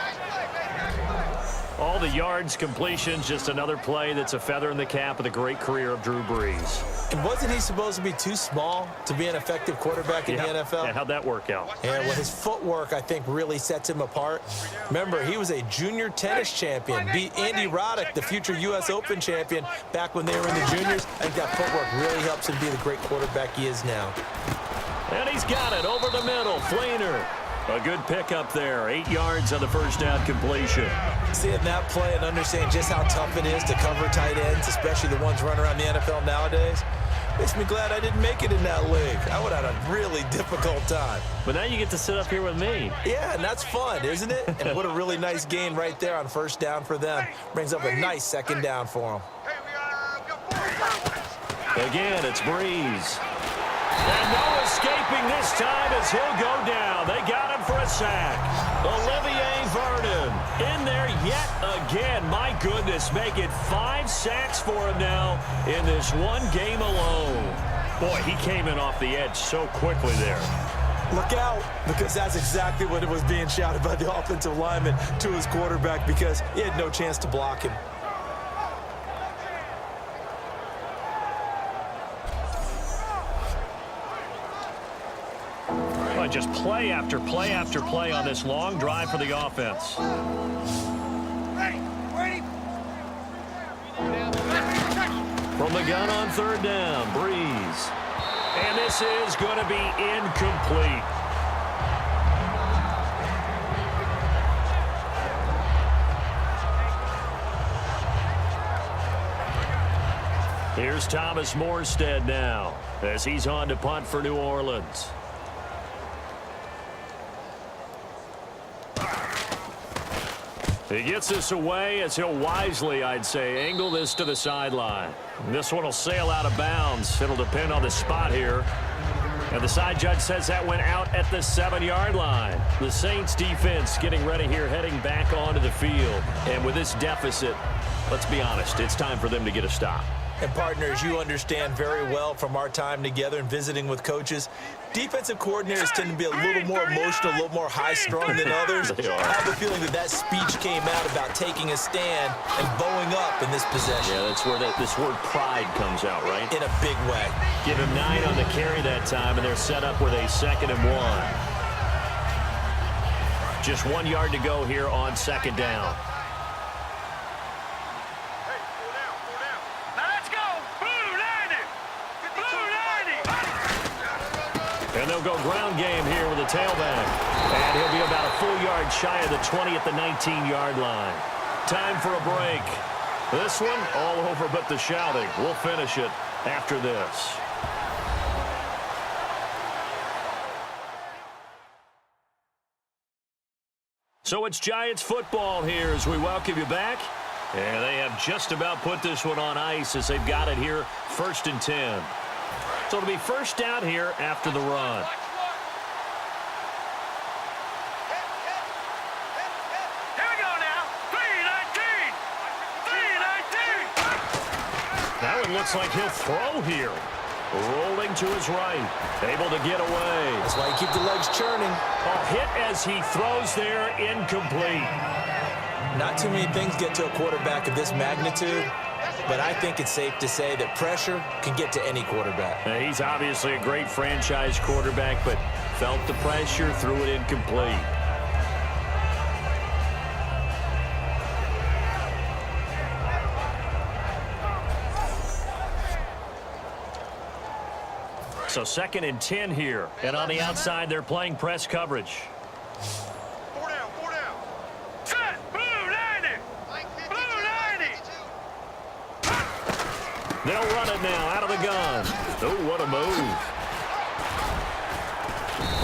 All the yards, completions, just another play that's a feather in the cap of the great career of Drew Brees. And wasn't he supposed to be too small to be an effective quarterback in the NFL? Yeah, how'd that work out? Yeah, well, his footwork, I think, really sets him apart. Remember, he was a junior tennis champion, beat Andy Roddick, the future U.S. Open champion, back when they were in the juniors. I think that footwork really helps him be the great quarterback he is now. And he's got it over the middle. Fleener. A good pickup there. 8 yards on the first down completion. Seeing that play and understanding just how tough it is to cover tight ends, especially the ones running around the NFL nowadays, makes me glad I didn't make it in that league. I would have had a really difficult time. But now you get to sit up here with me. Yeah, and that's fun, isn't it? And what a really nice gain right there on 1st down for them. Brings up a nice 2nd down for them. Again, it's Breeze. And no escaping this time as he'll go down. They got him for a sack. Olivier Vernon in there yet again. My goodness, make it 5 sacks for him now in this one game alone. Boy, he came in off the edge so quickly there. Look out, because that's exactly what it was being shouted by the offensive lineman to his quarterback, because he had no chance to block him. Just play after play after play on this long drive for the offense. From the gun on third down, Breeze. And this is going to be incomplete. Here's Thomas Morstead now as he's on to punt for New Orleans. He gets this away as he'll wisely, I'd say, angle this to the sideline. This one will sail out of bounds. It'll depend on the spot here. And the side judge says that went out at the 7-yard line. The Saints defense getting ready here, heading back onto the field. And with this deficit, let's be honest, it's time for them to get a stop. And partners, you understand very well from our time together and visiting with coaches, defensive coordinators tend to be a little more emotional, a little more high-strung than others. I have a feeling that speech came out about taking a stand and bowing up in this possession. Yeah, that's where this word pride comes out, right? In a big way. Give him 9 on the carry that time, and they're set up with a 2nd and 1. Just 1 yard to go here on 2nd down. And they'll go ground game here with a tailback. And he'll be about a full yard shy of the 20 at the 19-yard line. Time for a break. This one all over but the shouting. We'll finish it after this. So it's Giants football here as we welcome you back. And they have just about put this one on ice as they've got it here, 1st and 10. So it'll be first down here after the run. Here we go now. 3-19. 3-19. Now it looks like he'll throw here. Rolling to his right. Able to get away. That's why you keep the legs churning. A hit as he throws there, incomplete. Not too many things get to a quarterback of this magnitude, but I think it's safe to say that pressure can get to any quarterback. He's obviously a great franchise quarterback, but felt the pressure, threw it incomplete. So 2nd and 10 here, and on the outside they're playing press coverage. 4 down, 4 down. Set, blue 90. Blue 90. They'll run it now out of the gun. Oh, what a move.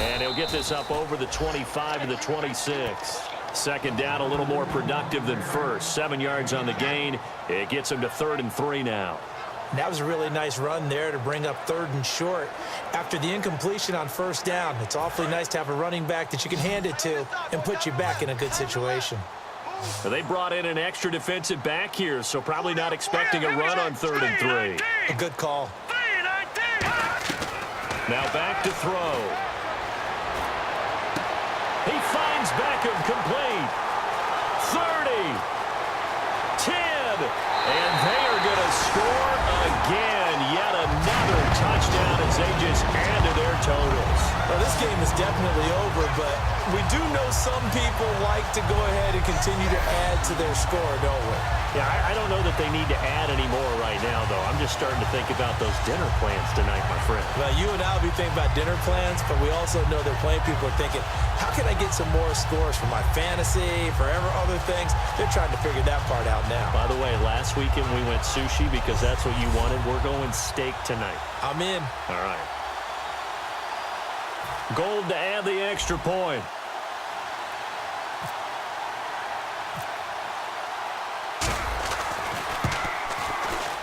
And he'll get this up over the 25 to the 26. 2nd down, a little more productive than first. 7 yards on the gain. It gets him to 3rd and 3 now. That was a really nice run there to bring up 3rd and short. After the incompletion on 1st down, it's awfully nice to have a running back that you can hand it to and put you back in a good situation. They brought in an extra defensive back here, so probably not expecting a run on 3rd and 3. A good call. 3-19. Now back to throw. He finds Beckham complete. 30. 10. And they are going to score again. Yet another touchdown as they just add to their totals. Well, this game is definitely over, but we do know some people like to go ahead and continue to add to their score, don't we? Yeah, I don't know that they need to add any more right now, though. I'm just starting to think about those dinner plans tonight, my friend. Well, you and I will be thinking about dinner plans, but we also know that plenty of people are thinking, how can I get some more scores for my fantasy, for other things? They're trying to figure that part out now. By the way, last weekend we went sushi because that's what you wanted. We're going steak tonight. I'm in. All right. Gold to add the extra point.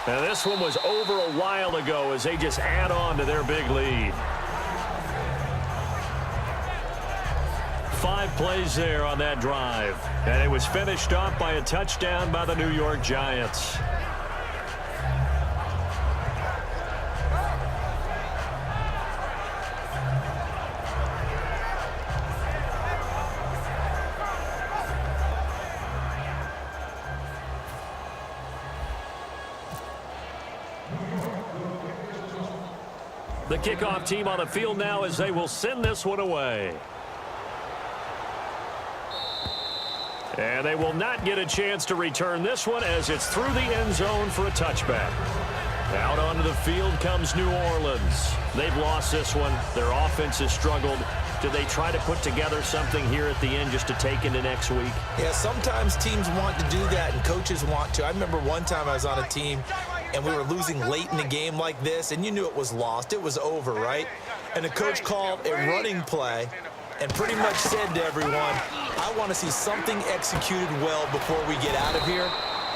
Now this one was over a while ago as they just add on to their big lead. 5 plays there on that drive. And it was finished off by a touchdown by the New York Giants. The kickoff team on the field now as they will send this one away. And they will not get a chance to return this one as it's through the end zone for a touchback. Out onto the field comes New Orleans. They've lost this one. Their offense has struggled. Do they try to put together something here at the end just to take into next week? Yeah, sometimes teams want to do that and coaches want to. I remember one time I was on a team and we were losing late in the game like this, and you knew it was lost. It was over, right? And the coach called a running play and pretty much said to everyone, I want to see something executed well before we get out of here.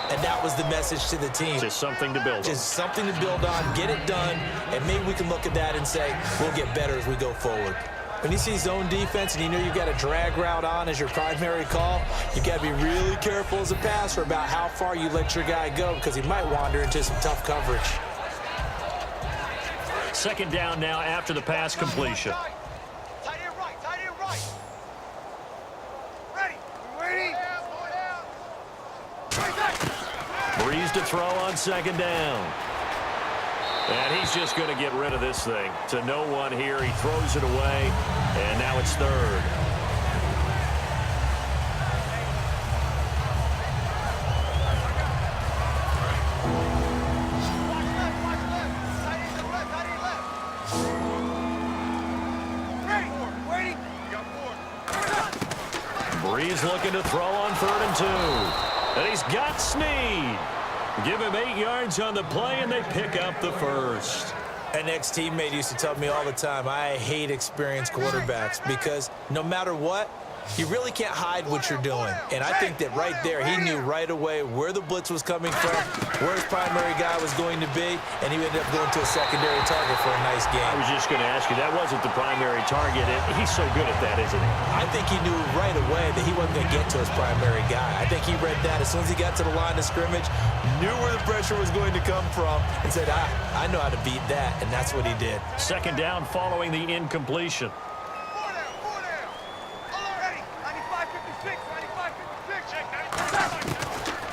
And that was the message to the team. Just something to build on. Just something to build on, get it done, and maybe we can look at that and say, we'll get better as we go forward. When you see zone defense and you know you've got a drag route on as your primary call, you got to be really careful as a passer about how far you let your guy go because he might wander into some tough coverage. Second down now after the pass completion. Tight end right, tight end right. Ready, waiting. Breeze to throw on second down. And he's just going to get rid of this thing. To no one here. He throws it away. And now it's third. Breeze looking to throw on 3rd and 2. And he's got Snead. Give him 8 yards on the play, and they pick up the first. An ex-teammate used to tell me all the time, I hate experienced quarterbacks because no matter what, you really can't hide what you're doing. And I think that right there, he knew right away where the blitz was coming from, where his primary guy was going to be, and he ended up going to a secondary target for a nice game. I was just going to ask you, that wasn't the primary target. He's so good at that, isn't he? I think he knew right away that he wasn't going to get to his primary guy. I think he read that as soon as he got to the line of scrimmage, knew where the pressure was going to come from, and said, I know how to beat that, and that's what he did. Second down following the incompletion.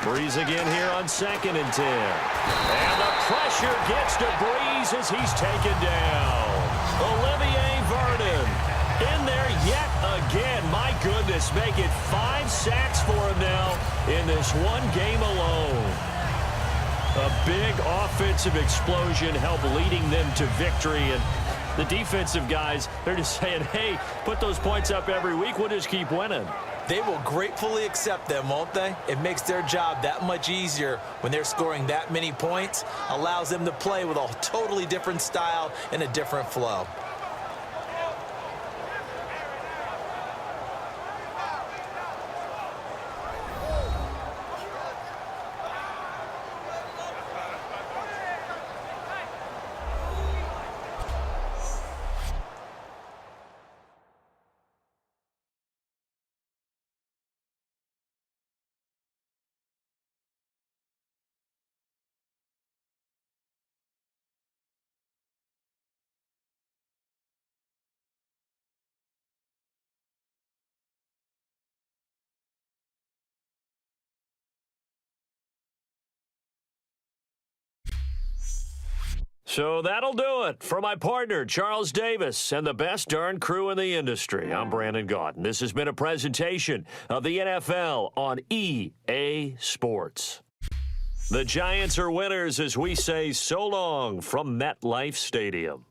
Breeze again here on 2nd and 10. And the pressure gets to Breeze as he's taken down. Olivier Vernon in there yet again. My goodness, make it 5 sacks for him now in this one game alone. A big offensive explosion helped leading them to victory. And the defensive guys, they're just saying, hey, put those points up every week. We'll just keep winning. They will gratefully accept them, won't they? It makes their job that much easier when they're scoring that many points, allows them to play with a totally different style and a different flow. So that'll do it for my partner, Charles Davis, and the best darn crew in the industry. I'm Brandon Gaudin. This has been a presentation of the NFL on EA Sports. The Giants are winners as we say so long from MetLife Stadium.